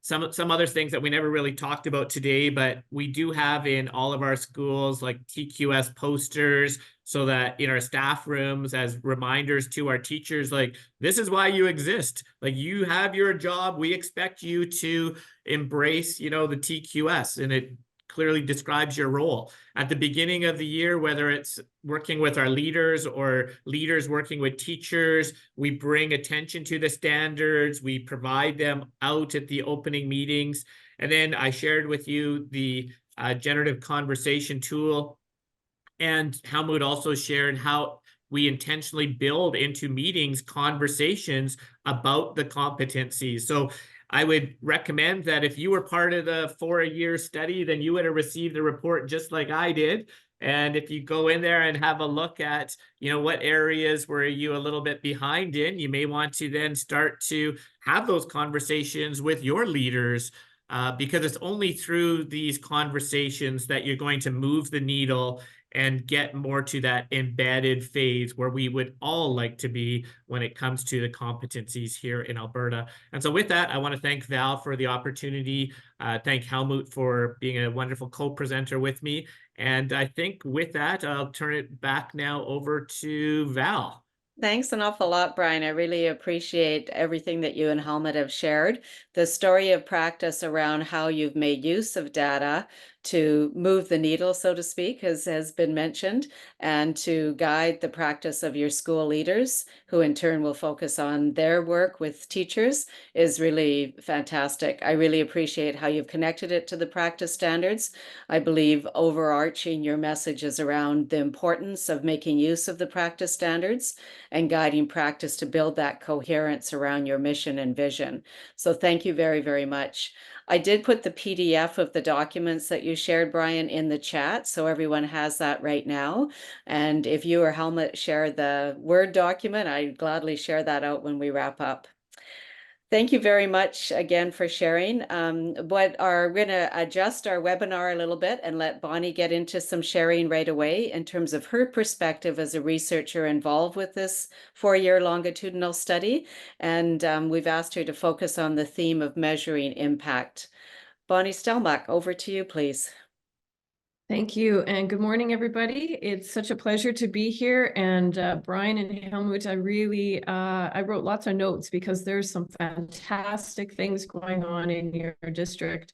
some other things that we never really talked about today, but we do have in all of our schools, like TQS posters, so that in our staff rooms, as reminders to our teachers, like, this is why you exist. Like, you have your job. We expect you to embrace, you know, the TQS, and it clearly describes your role. At the beginning of the year, whether it's working with our leaders or leaders working with teachers, we bring attention to the standards. We provide them out at the opening meetings. And then I shared with you the generative conversation tool. And Helmut also shared how we intentionally build into meetings conversations about the competencies. So I would recommend that if you were part of the 4-year study, then you would have received the report just like I did. And if you go in there and have a look at, you know, what areas were you a little bit behind in, you may want to then start to have those conversations with your leaders, because it's only through these conversations that you're going to move the needle and get more to that embedded phase where we would all like to be when it comes to the competencies here in Alberta. And so with that, I want to thank Val for the opportunity. Thank Helmut for being a wonderful co-presenter with me. And I think with that, I'll turn it back now over to Val. Thanks an awful lot, Brian. I really appreciate everything that you and Helmut have shared. The story of practice around how you've made use of data to move the needle, so to speak, has been mentioned, and to guide the practice of your school leaders, who in turn will focus on their work with teachers, is really fantastic. I really appreciate how you've connected it to the practice standards. I believe overarching your message is around the importance of making use of the practice standards and guiding practice to build that coherence around your mission and vision. So thank you very, very much. I did put the PDF of the documents that you shared, Brian, in the chat, so everyone has that right now. And if you or Helmut share the Word document, I'd gladly share that out when we wrap up. Thank you very much again for sharing. We're going to adjust our webinar a little bit and let Bonnie get into some sharing right away in terms of her perspective as a researcher involved with this 4-year longitudinal study. And we've asked her to focus on the theme of measuring impact. Bonnie Stelmach, over to you, please. Thank you, and good morning, everybody. It's such a pleasure to be here. And Brian and Helmut, I wrote lots of notes because there's some fantastic things going on in your district,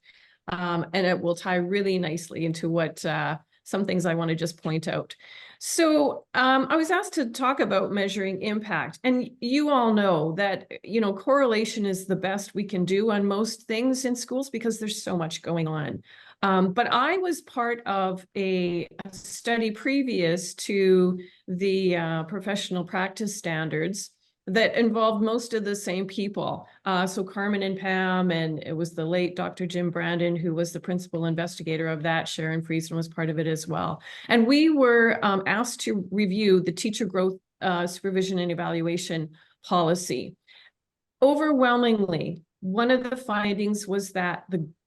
and it will tie really nicely into what some things I want to just point out. So I was asked to talk about measuring impact, and you all know that, you know, correlation is the best we can do on most things in schools because there's so much going on. But I was part of a study previous to the professional practice standards that involved most of the same people. So Carmen and Pam, and it was the late Dr. Jim Brandon, who was the principal investigator of that. Sharon Friesen was part of it as well. And we were asked to review the teacher growth supervision and evaluation policy. Overwhelmingly, one of the findings was that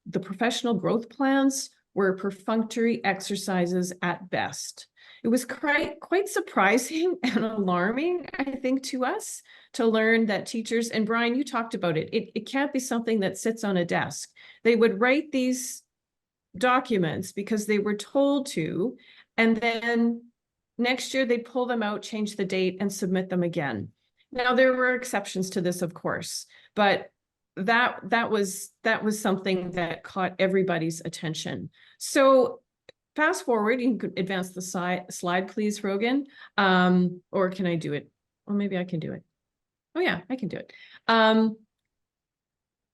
the professional growth plans were perfunctory exercises at best. It was quite surprising and alarming, I think, to us to learn that teachers, and Brian, you talked about it, it can't be something that sits on a desk. They would write these documents because they were told to, and then next year they'd pull them out, change the date, and submit them again. Now, there were exceptions to this, of course, but that was something that caught everybody's attention. So fast forward, you can advance the slide, please, Rogan. Or can I do it? Well, maybe I can do it. Oh yeah, I can do it.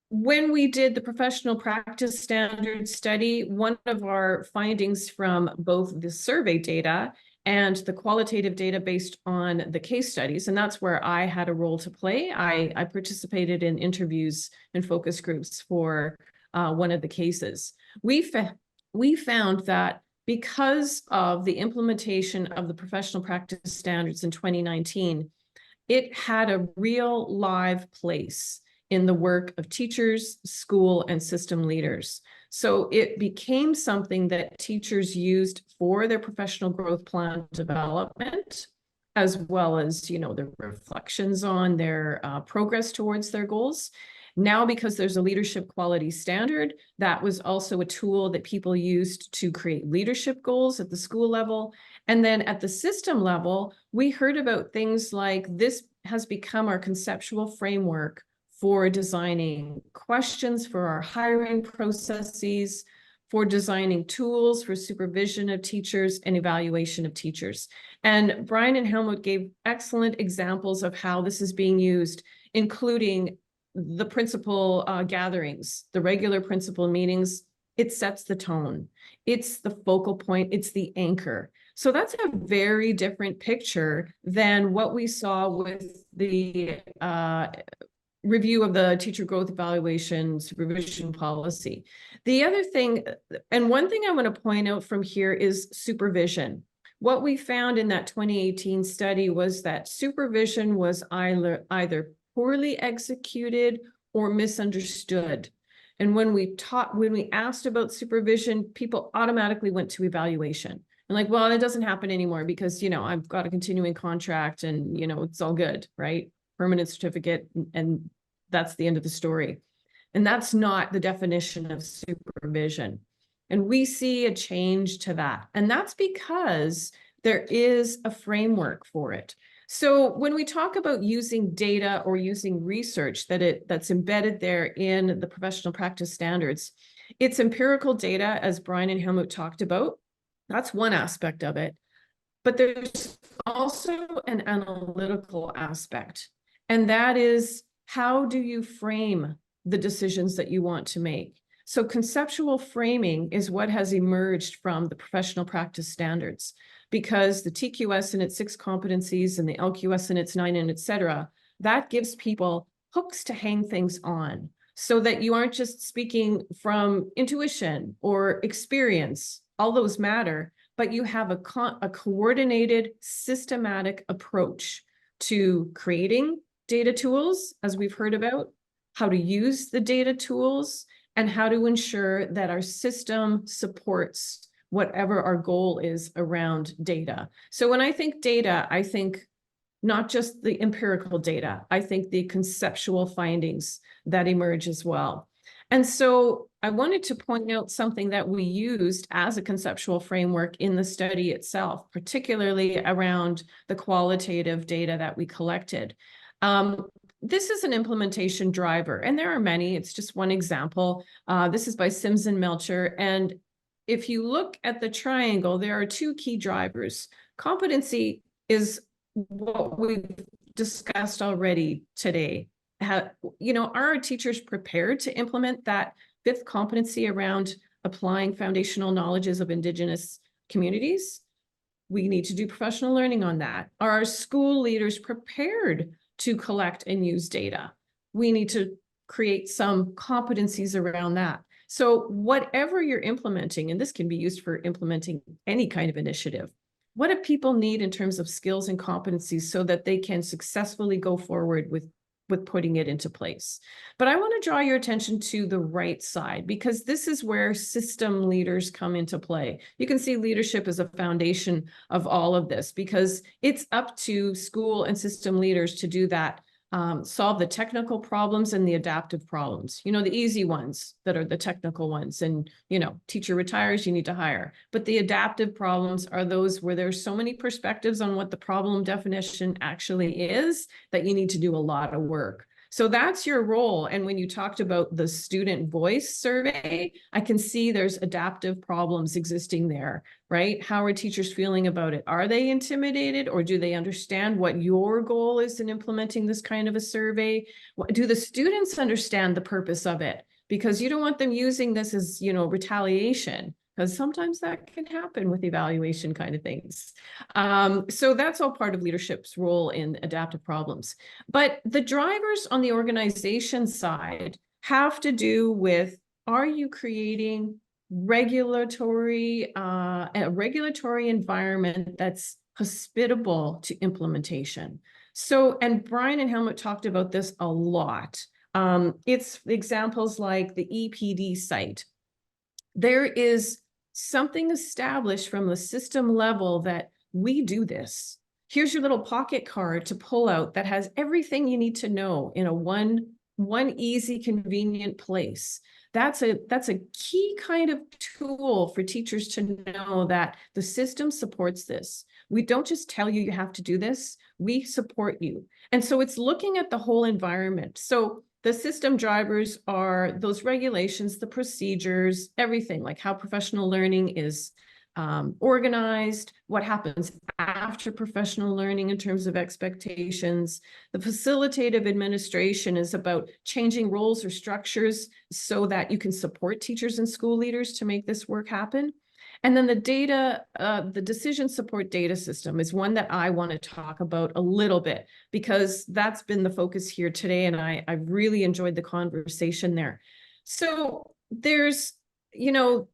When we did the professional practice standards study, one of our findings from both the survey data and the qualitative data based on the case studies, and that's where I had a role to play. I participated in interviews and focus groups for one of the cases. We found that because of the implementation of the professional practice standards in 2019, it had a real live place in the work of teachers, school, and system leaders. So it became something that teachers used for their professional growth plan development, as well as, you know, the reflections on their progress towards their goals. Now, because there's a leadership quality standard, that was also a tool that people used to create leadership goals at the school level. And then at the system level, we heard about things like this has become our conceptual framework for designing questions for our hiring processes, for designing tools for supervision of teachers and evaluation of teachers. And Brian and Helmut gave excellent examples of how this is being used, including the principal gatherings, the regular principal meetings. It sets the tone. It's the focal point. It's the anchor. So that's a very different picture than what we saw with the review of the teacher growth evaluation supervision policy. The other thing, and one thing I want to point out from here is supervision. What we found in that 2018 study was that supervision was either poorly executed or misunderstood. And when we asked about supervision, people automatically went to evaluation. And like, well, it doesn't happen anymore because, you know, I've got a continuing contract and, you know, it's all good, right? Permanent certificate, and that's the end of the story. And that's not the definition of supervision. And we see a change to that. And that's because there is a framework for it. So when we talk about using data or using research that's embedded there in the professional practice standards, it's empirical data, as Brian and Helmut talked about. That's one aspect of it. But there's also an analytical aspect. And that is, how do you frame the decisions that you want to make? So conceptual framing is what has emerged from the professional practice standards, because the TQS and its 6 competencies and the LQS and its 9 and et cetera, that gives people hooks to hang things on so that you aren't just speaking from intuition or experience. All those matter, but you have a coordinated, systematic approach to creating data tools, as we've heard about, how to use the data tools, and how to ensure that our system supports whatever our goal is around data. So when I think data, I think not just the empirical data, I think the conceptual findings that emerge as well. And so I wanted to point out something that we used as a conceptual framework in the study itself, particularly around the qualitative data that we collected. This is an implementation driver, and there are many. It's just one example. This is by Sims and Melcher. And if you look at the triangle, there are 2 key drivers. Competency is what we've discussed already today. You know, are our teachers prepared to implement that 5th competency around applying foundational knowledges of Indigenous communities? We need to do professional learning on that. Are our school leaders prepared to collect and use data? We need to create some competencies around that. So whatever you're implementing, and this can be used for implementing any kind of initiative, what do people need in terms of skills and competencies so that they can successfully go forward with putting it into place? But I want to draw your attention to the right side, because this is where system leaders come into play. You can see leadership as a foundation of all of this, because it's up to school and system leaders to do that solve the technical problems and the adaptive problems. You know, the easy ones that are the technical ones. And, you know, teacher retires, you need to hire. But the adaptive problems are those where there's so many perspectives on what the problem definition actually is that you need to do a lot of work. So that's your role. And when you talked about the student voice survey, I can see there's adaptive problems existing there, right? How are teachers feeling about it? Are they intimidated, or do they understand what your goal is in implementing this kind of a survey? Do the students understand the purpose of it? Because you don't want them using this as, you know, retaliation, because sometimes that can happen with evaluation kind of things. So that's all part of leadership's role in adaptive problems. But the drivers on the organization side have to do with, are you creating a regulatory environment that's hospitable to implementation? So, and Brian and Helmut talked about this a lot. It's examples like the EPD site. There is something established from the system level that we do this. Here's your little pocket card to pull out that has everything you need to know in a one easy, convenient place. That's a key kind of tool for teachers to know that the system supports this. We don't just tell you you have to do this, we support you. And so it's looking at the whole environment. So the system drivers are those regulations, the procedures, everything, like how professional learning is organized, what happens after professional learning in terms of expectations. The facilitative administration is about changing roles or structures so that you can support teachers and school leaders to make this work happen. And then the data, the decision support data system is one that I want to talk about a little bit, because that's been the focus here today. And I really enjoyed the conversation there. So there's, you know,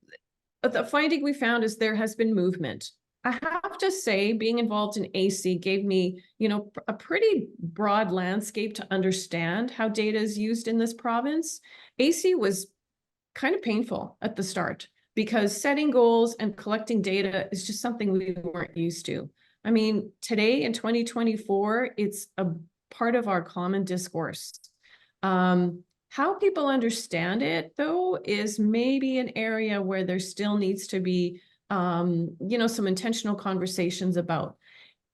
the finding we found is there has been movement. I have to say, being involved in AC gave me, you know, a pretty broad landscape to understand how data is used in this province. AC was kind of painful at the start, because setting goals and collecting data is just something we weren't used to. I mean, today in 2024, it's a part of our common discourse. How people understand it, though, is maybe an area where there still needs to be, you know, some intentional conversations about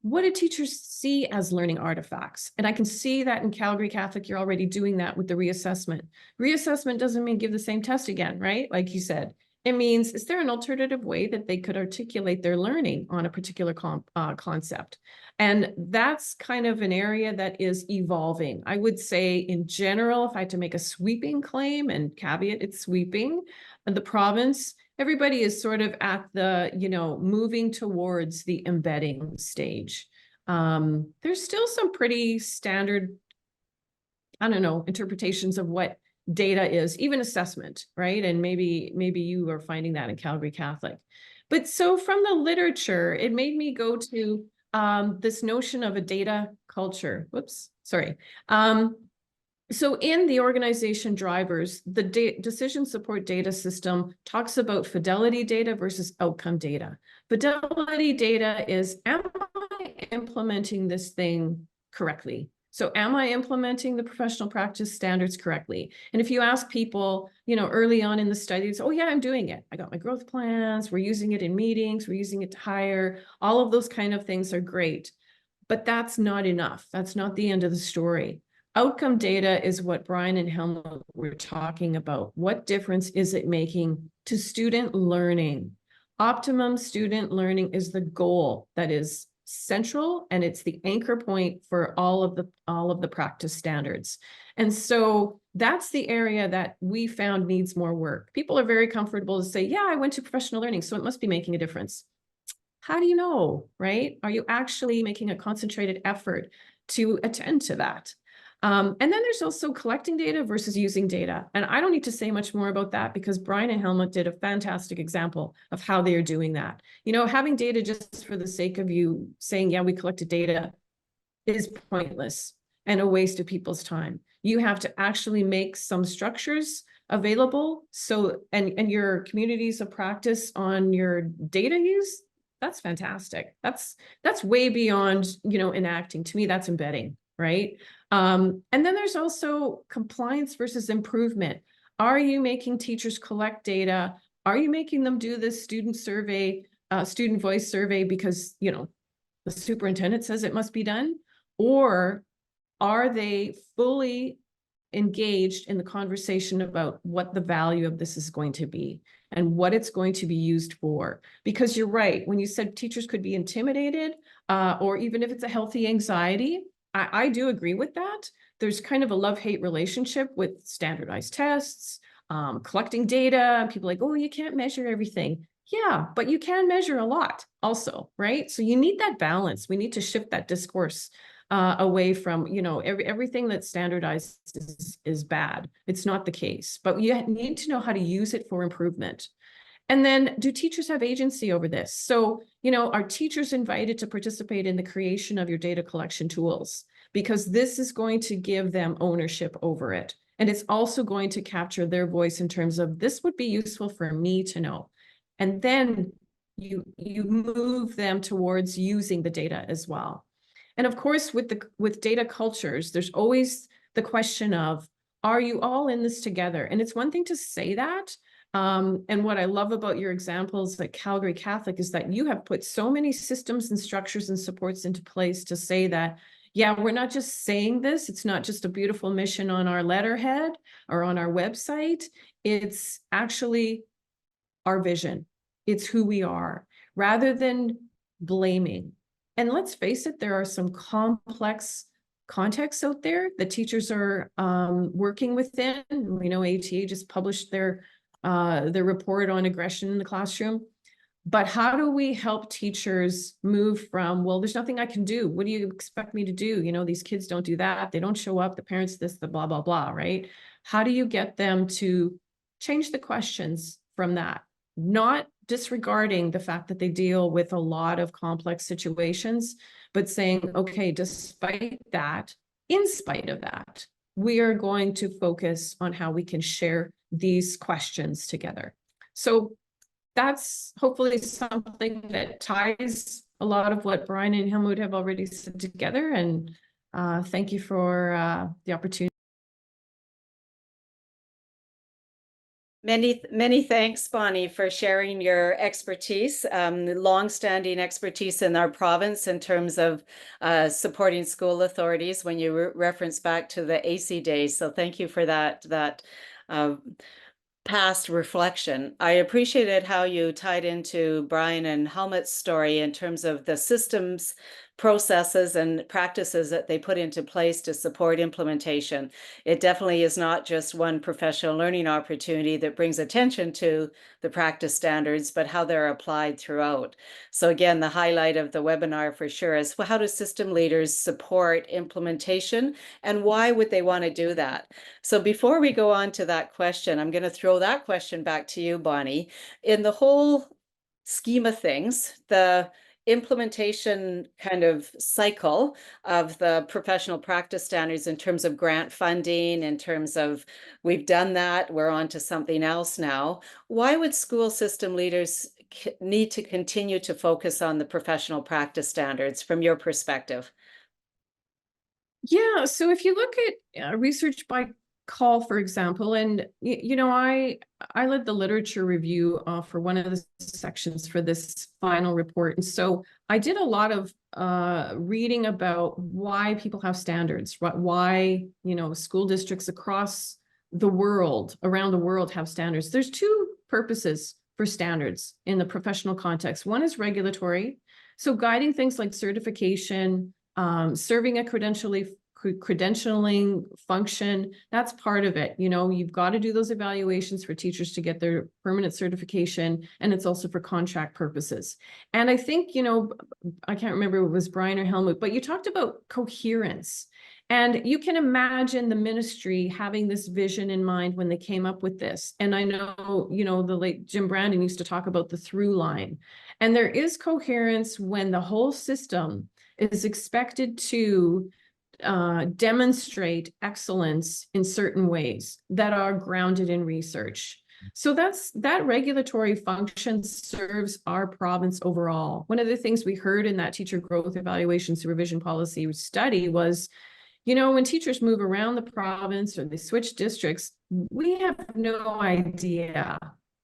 what do teachers see as learning artifacts? And I can see that in Calgary Catholic, you're already doing that with the reassessment. Reassessment doesn't mean give the same test again, right? Like you said. It means, is there an alternative way that they could articulate their learning on a particular concept? And that's kind of an area that is evolving. I would say in general, if I had to make a sweeping claim, and caveat it's sweeping, the province, everybody is sort of at the, you know, moving towards the embedding stage. There's still some pretty standard, I don't know, interpretations of what data is, even assessment, right? And maybe you are finding that in Calgary Catholic. But so from the literature, it made me go to this notion of a data culture. Whoops, sorry. So in the organization drivers, the decision support data system talks about fidelity data versus outcome data. Fidelity data is, am I implementing this thing correctly? So am I implementing the professional practice standards correctly? And if you ask people, you know, early on in the studies, oh yeah, I'm doing it. I got my growth plans. We're using it in meetings. We're using it to hire. All of those kind of things are great. But that's not enough. That's not the end of the story. Outcome data is what Brian and Helmut were talking about. What difference is it making to student learning? Optimum student learning is the goal that is central, and it's the anchor point for all of the practice standards. And so that's the area that we found needs more work. People are very comfortable to say, yeah, I went to professional learning, so it must be making a difference. How do you know, right? Are you actually making a concentrated effort to attend to that? And then there's also collecting data versus using data. And I don't need to say much more about that, because Brian and Helmut did a fantastic example of how they are doing that. You know, having data just for the sake of you saying, yeah, we collected data is pointless and a waste of people's time. You have to actually make some structures available. So, and your communities of practice on your data use, that's fantastic. That's way beyond, you know, enacting. To me, that's embedding. Right? And then there's also compliance versus improvement. Are you making teachers collect data? Are you making them do this student survey, student voice survey because, you know, the superintendent says it must be done? Or are they fully engaged in the conversation about what the value of this is going to be and what it's going to be used for? Because you're right, when you said teachers could be intimidated, or even if it's a healthy anxiety, I do agree with that. There's kind of a love-hate relationship with standardized tests, collecting data, and people are like, oh, you can't measure everything. Yeah, but you can measure a lot also, right? So you need that balance. We need to shift that discourse away from, you know, everything that's standardized is bad. It's not the case, but you need to know how to use it for improvement. And then, do teachers have agency over this? So, you know, are teachers invited to participate in the creation of your data collection tools? Because this is going to give them ownership over it. And it's also going to capture their voice in terms of, this would be useful for me to know. And then you move them towards using the data as well. And of course, with data cultures, there's always the question of, are you all in this together? And it's one thing to say that. And what I love about your examples at Calgary Catholic is that you have put so many systems and structures and supports into place to say that, yeah, we're not just saying this. It's not just a beautiful mission on our letterhead or on our website. It's actually our vision. It's who we are, rather than blaming. And let's face it, there are some complex contexts out there that teachers are working within. We know ATA just published their report on aggression in the classroom. But how do we help teachers move from, well, there's nothing I can do. What do you expect me to do? You know, these kids don't do that. They don't show up. The parents this, the blah, blah, blah, right? How do you get them to change the questions from that? Not disregarding the fact that they deal with a lot of complex situations, but saying, okay, despite that, in spite of that, we are going to focus on how we can share these questions together. So that's hopefully something that ties a lot of what Brian and Helmut have already said together. And thank you for the opportunity. Many thanks, Bonnie, for sharing your expertise, longstanding expertise in our province in terms of supporting school authorities when you reference back to the AC days. So thank you for that past reflection. I appreciated how you tied into Brian and Helmut's story in terms of the systems, processes, and practices that they put into place to support implementation. It definitely is not just one professional learning opportunity that brings attention to the practice standards, but how they're applied throughout. So again, the highlight of the webinar for sure is, well, how do system leaders support implementation, and why would they want to do that? So before we go on to that question, I'm going to throw that question back to you, Bonnie. In the whole scheme of things, the implementation kind of cycle of the professional practice standards in terms of grant funding, in terms of we've done that, we're on to something else now. Why would school system leaders need to continue to focus on the professional practice standards from your perspective? Yeah, so if you look at research by call, for example, and you know, I led the literature review for one of the sections for this final report, and so I did a lot of reading about why people have standards, why, you know, school districts across the world, around the world, have standards. There's two purposes for standards in the professional context. One is regulatory, so guiding things like certification, serving a credentialing function, that's part of it. You know, you've got to do those evaluations for teachers to get their permanent certification, and it's also for contract purposes. And I think, you know, I can't remember if it was Brian or Helmut, but you talked about coherence. And you can imagine the ministry having this vision in mind when they came up with this. And I know, you know, the late Jim Brandon used to talk about the through line. And there is coherence when the whole system is expected to demonstrate excellence in certain ways that are grounded in research. So that regulatory function serves our province overall. One of the things we heard in that teacher growth evaluation supervision policy study was, You know, when teachers move around the province or they switch districts, we have no idea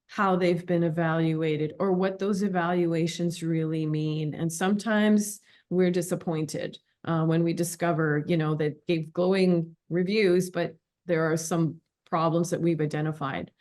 how they've been evaluated or what those evaluations really mean. And sometimes we're disappointed when we discover, you know, that gave glowing reviews, but there are some problems that we've identified.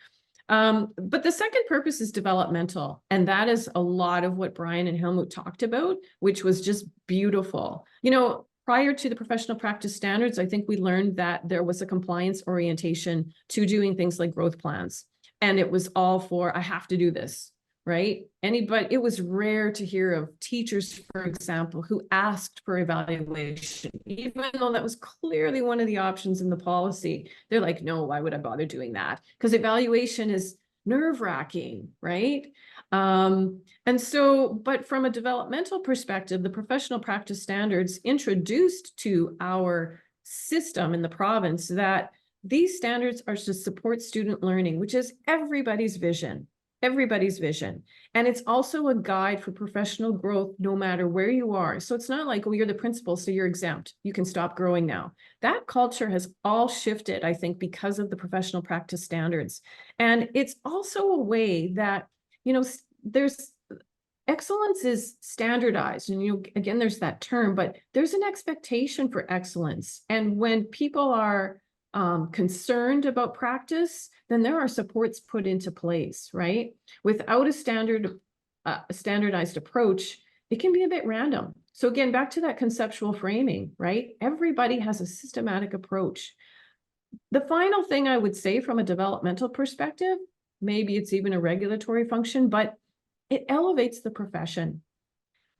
But the second purpose is developmental. And that is a lot of what Brian and Helmut talked about, which was just beautiful. You know, prior to the professional practice standards, I think we learned that there was a compliance orientation to doing things like growth plans. And it was all for, I have to do this, right? But it was rare to hear of teachers, for example, who asked for evaluation, even though that was clearly one of the options in the policy. They're like, no, why would I bother doing that? Because evaluation is nerve-wracking, right? And so, but from a developmental perspective, the professional practice standards introduced to our system in the province that these standards are to support student learning, which is everybody's vision. Everybody's vision. And it's also a guide for professional growth, no matter where you are. So it's not like, oh, you're the principal, so you're exempt. You can stop growing now. That culture has all shifted, I think, because of the professional practice standards. And it's also a way that, you know, there's excellence is standardized. And, you know, again, there's that term, but there's an expectation for excellence. And when people are concerned about practice, then there are supports put into place, right? Without a standardized approach, it can be a bit random. So again, back to that conceptual framing, right? Everybody has a systematic approach. The final thing I would say from a developmental perspective, maybe it's even a regulatory function, but it elevates the profession.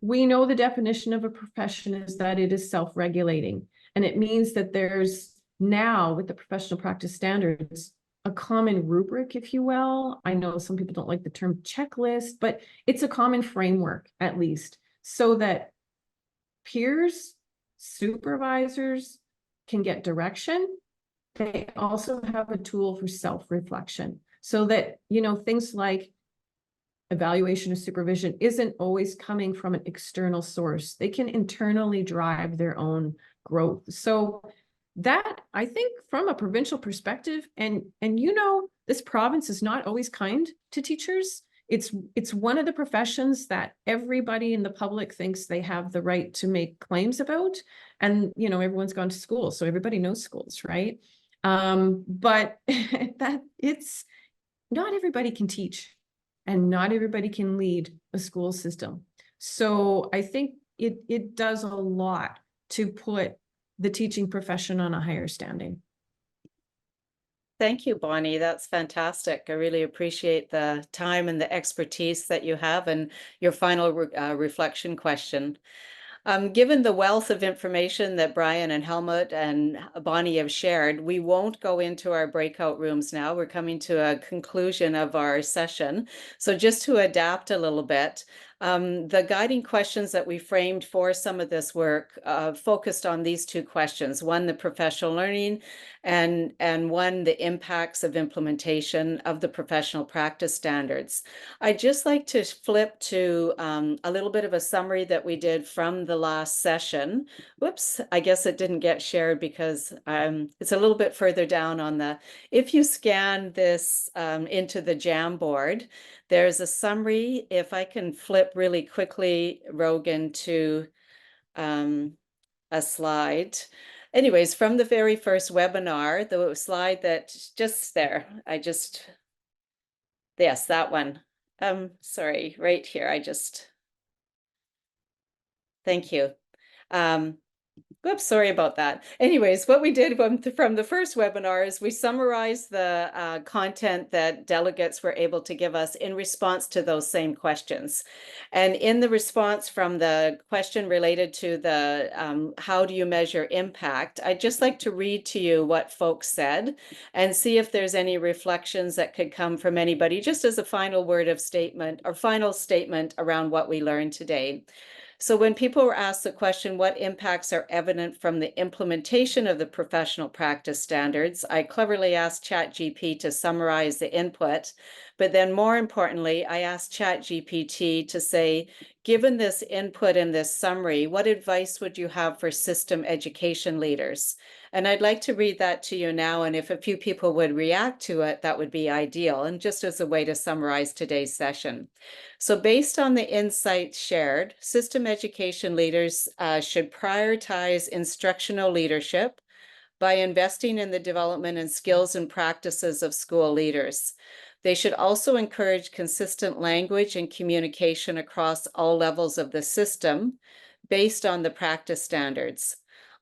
We know the definition of a profession is that it is self-regulating, and it means that there's now, with the professional practice standards, a common rubric, if you will. I know some people don't like the term checklist, but it's a common framework, at least, so that peers, supervisors can get direction. They also have a tool for self-reflection, so that, you know, things like evaluation or supervision isn't always coming from an external source. They can internally drive their own growth. So that, I think, from a provincial perspective, and you know, this province is not always kind to teachers. It's one of the professions that everybody in the public thinks they have the right to make claims about. And, you know, everyone's gone to school, so everybody knows schools, right? But that it's not everybody can teach, and not everybody can lead a school system. So I think it does a lot to put the teaching profession on a higher standing. Thank you, Bonnie. That's fantastic. I really appreciate the time and the expertise that you have and your final reflection question. Given the wealth of information that Brian and Helmut and Bonnie have shared, we won't go into our breakout rooms now. We're coming to a conclusion of our session. So just to adapt a little bit, the guiding questions that we framed for some of this work focused on these two questions. One, the professional learning, and one, the impacts of implementation of the professional practice standards. I'd just like to flip to a little bit of a summary that we did from the last session. Whoops, I guess it didn't get shared because it's a little bit further down on the, if you scan this into the Jamboard, there's a summary. If I can flip really quickly, Rogan, to a slide. Anyways, from the very first webinar, the slide that just there, yes, that one. Sorry, right here, thank you. Oops, sorry about that. Anyways, what we did from the first webinar is we summarized the content that delegates were able to give us in response to those same questions. And in the response from the question related to the how do you measure impact, I'd just like to read to you what folks said and see if there's any reflections that could come from anybody, just as a final word of statement or final statement around what we learned today. So when people were asked the question, what impacts are evident from the implementation of the professional practice standards, I cleverly asked ChatGPT to summarize the input, But then more importantly, I asked ChatGPT to say, given this input in this summary, what advice would you have for system education leaders? And I'd like to read that to you now. And if a few people would react to it, that would be ideal. And just as a way to summarize today's session. So based on the insights shared, system education leaders should prioritize instructional leadership by investing in the development and skills and practices of school leaders. They should also encourage consistent language and communication across all levels of the system based on the practice standards.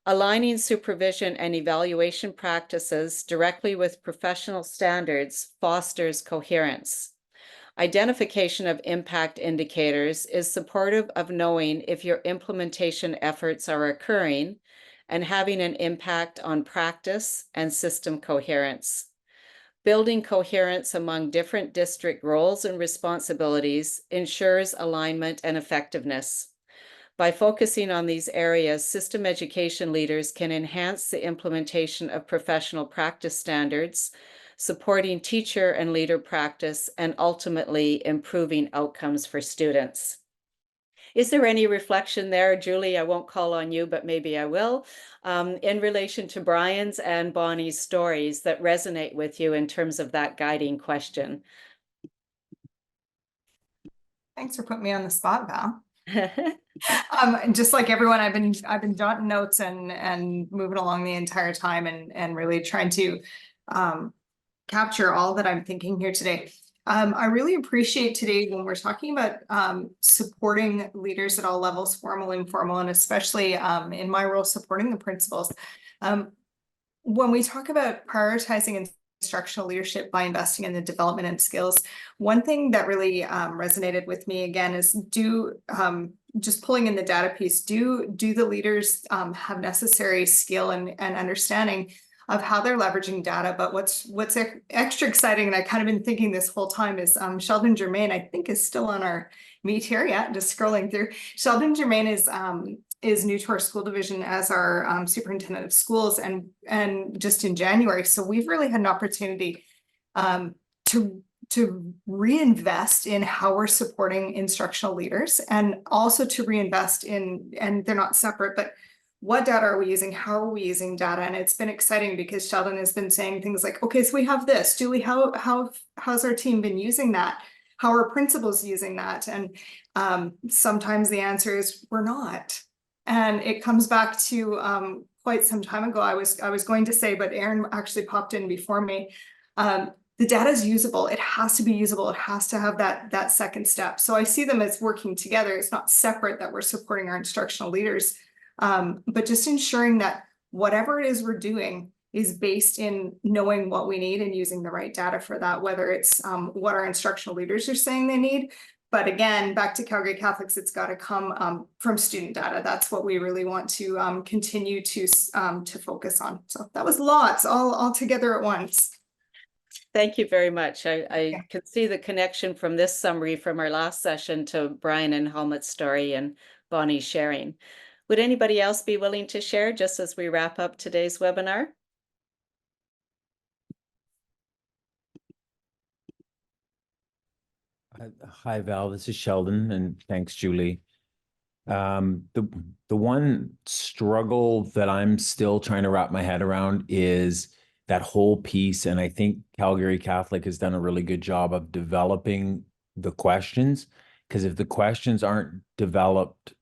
Aligning supervision and evaluation practices directly with professional standards fosters coherence. Identification of impact indicators is supportive of knowing if your implementation efforts are occurring and having an impact on practice and system coherence. Building coherence among different district roles and responsibilities ensures alignment and effectiveness. By focusing on these areas, system education leaders can enhance the implementation of professional practice standards, supporting teacher and leader practice, and ultimately improving outcomes for students. Is there any reflection there, Julie? I won't call on you, but maybe I will, in relation to Brian's and Bonnie's stories that resonate with you in terms of that guiding question? Thanks for putting me on the spot, Val. Just like everyone, I've been jotting notes and moving along the entire time and really trying to capture all that I'm thinking here today. I really appreciate today when we're talking about supporting leaders at all levels, formal, informal, and especially in my role supporting the principals. When we talk about prioritizing instructional leadership by investing in the development and skills, one thing that really resonated with me again is just pulling in the data piece, do the leaders have necessary skill and understanding of how they're leveraging data? But what's extra exciting, and I've kind of been thinking this whole time, is Sheldon Germain, I think, is still on our meet here. Yeah, just scrolling through. Sheldon Germain is new to our school division as our superintendent of schools, and just in January. So we've really had an opportunity to reinvest in how we're supporting instructional leaders, and also to reinvest in, and they're not separate, but what data are we using? How are we using data? And it's been exciting because Sheldon has been saying things like, okay, so we have this. Julie, how's our team been using that? How are principals using that? And sometimes the answer is we're not. And it comes back to quite some time ago, I was going to say, but Aaron actually popped in before me. The data is usable. It has to be usable. It has to have that second step. So I see them as working together. It's not separate that we're supporting our instructional leaders. But just ensuring that whatever it is we're doing is based in knowing what we need and using the right data for that, whether it's what our instructional leaders are saying they need. But again, back to Calgary Catholics, it's got to come from student data. That's what we really want to continue to focus on. So that was lots all together at once. Thank you very much. I can see the connection from this summary from our last session to Brian and Helmut's story and Bonnie's sharing. Would anybody else be willing to share just as we wrap up today's webinar? Hi, Val. This is Sheldon, and thanks, Julie. The one struggle that I'm still trying to wrap my head around is that whole piece, and I think Calgary Catholic has done a really good job of developing the questions, because if the questions aren't developed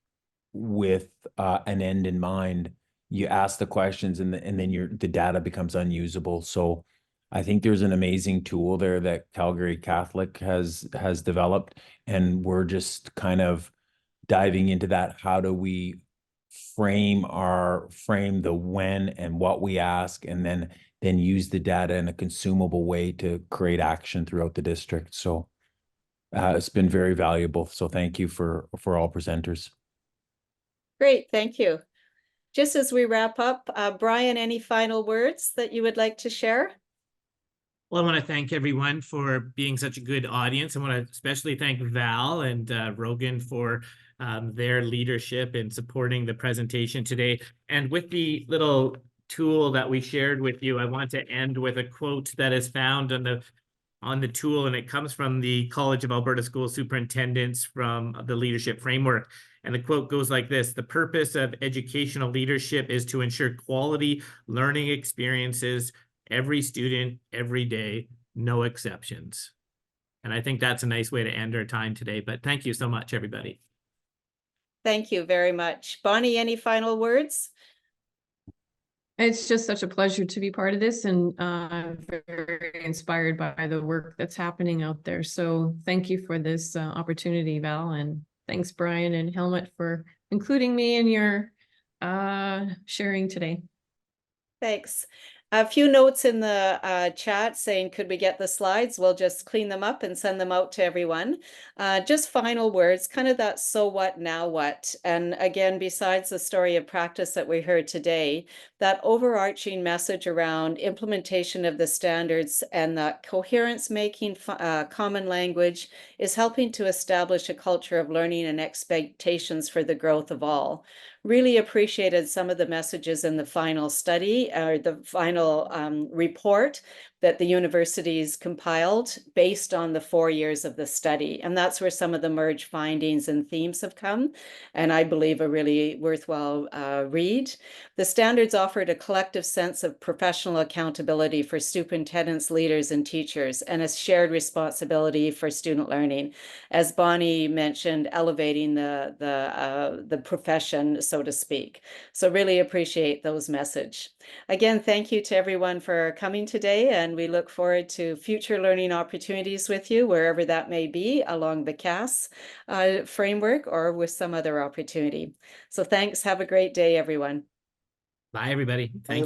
with an end in mind, you ask the questions and then the data becomes unusable. So I think there's an amazing tool there that Calgary Catholic has developed, and we're just kind of diving into that. How do we frame the when and what we ask, and then use the data in a consumable way to create action throughout the district. So it's been very valuable. So thank you for all presenters. Great, thank you. Just as we wrap up, Brian, any final words that you would like to share? Well, I want to thank everyone for being such a good audience. I want to especially thank Val and Rogan for their leadership in supporting the presentation today. And with the little tool that we shared with you, I want to end with a quote that is found on the tool, and it comes from the College of Alberta School Superintendents from the Leadership Framework. And the quote goes like this: "The purpose of educational leadership is to ensure quality learning experiences, every student, every day, no exceptions." And I think that's a nice way to end our time today, but thank you so much, everybody. Thank you very much. Bonnie, any final words? It's just such a pleasure to be part of this, and very inspired by the work that's happening out there. So thank you for this opportunity, Val, and thanks, Brian and Helmut, for including me in your sharing today. Thanks. A few notes in the chat saying, could we get the slides? We'll just clean them up and send them out to everyone. Just final words, kind of that so what, now what? And again, besides the story of practice that we heard today, that overarching message around implementation of the standards and that coherence making common language is helping to establish a culture of learning and expectations for the growth of all. Really appreciated some of the messages in the final study or the final report that the universities compiled based on the 4 years of the study. And that's where some of the merged findings and themes have come. And I believe a really worthwhile read. The standards offered a collective sense of professional accountability for superintendents, leaders, and teachers, and a shared responsibility for student learning. As Bonnie mentioned, elevating the profession, so to speak. So really appreciate those messages. Again, thank you to everyone for coming today, and we look forward to future learning opportunities with you, wherever that may be, along the CAS framework or with some other opportunity. So thanks. Have a great day, everyone. Bye, everybody. Thank you.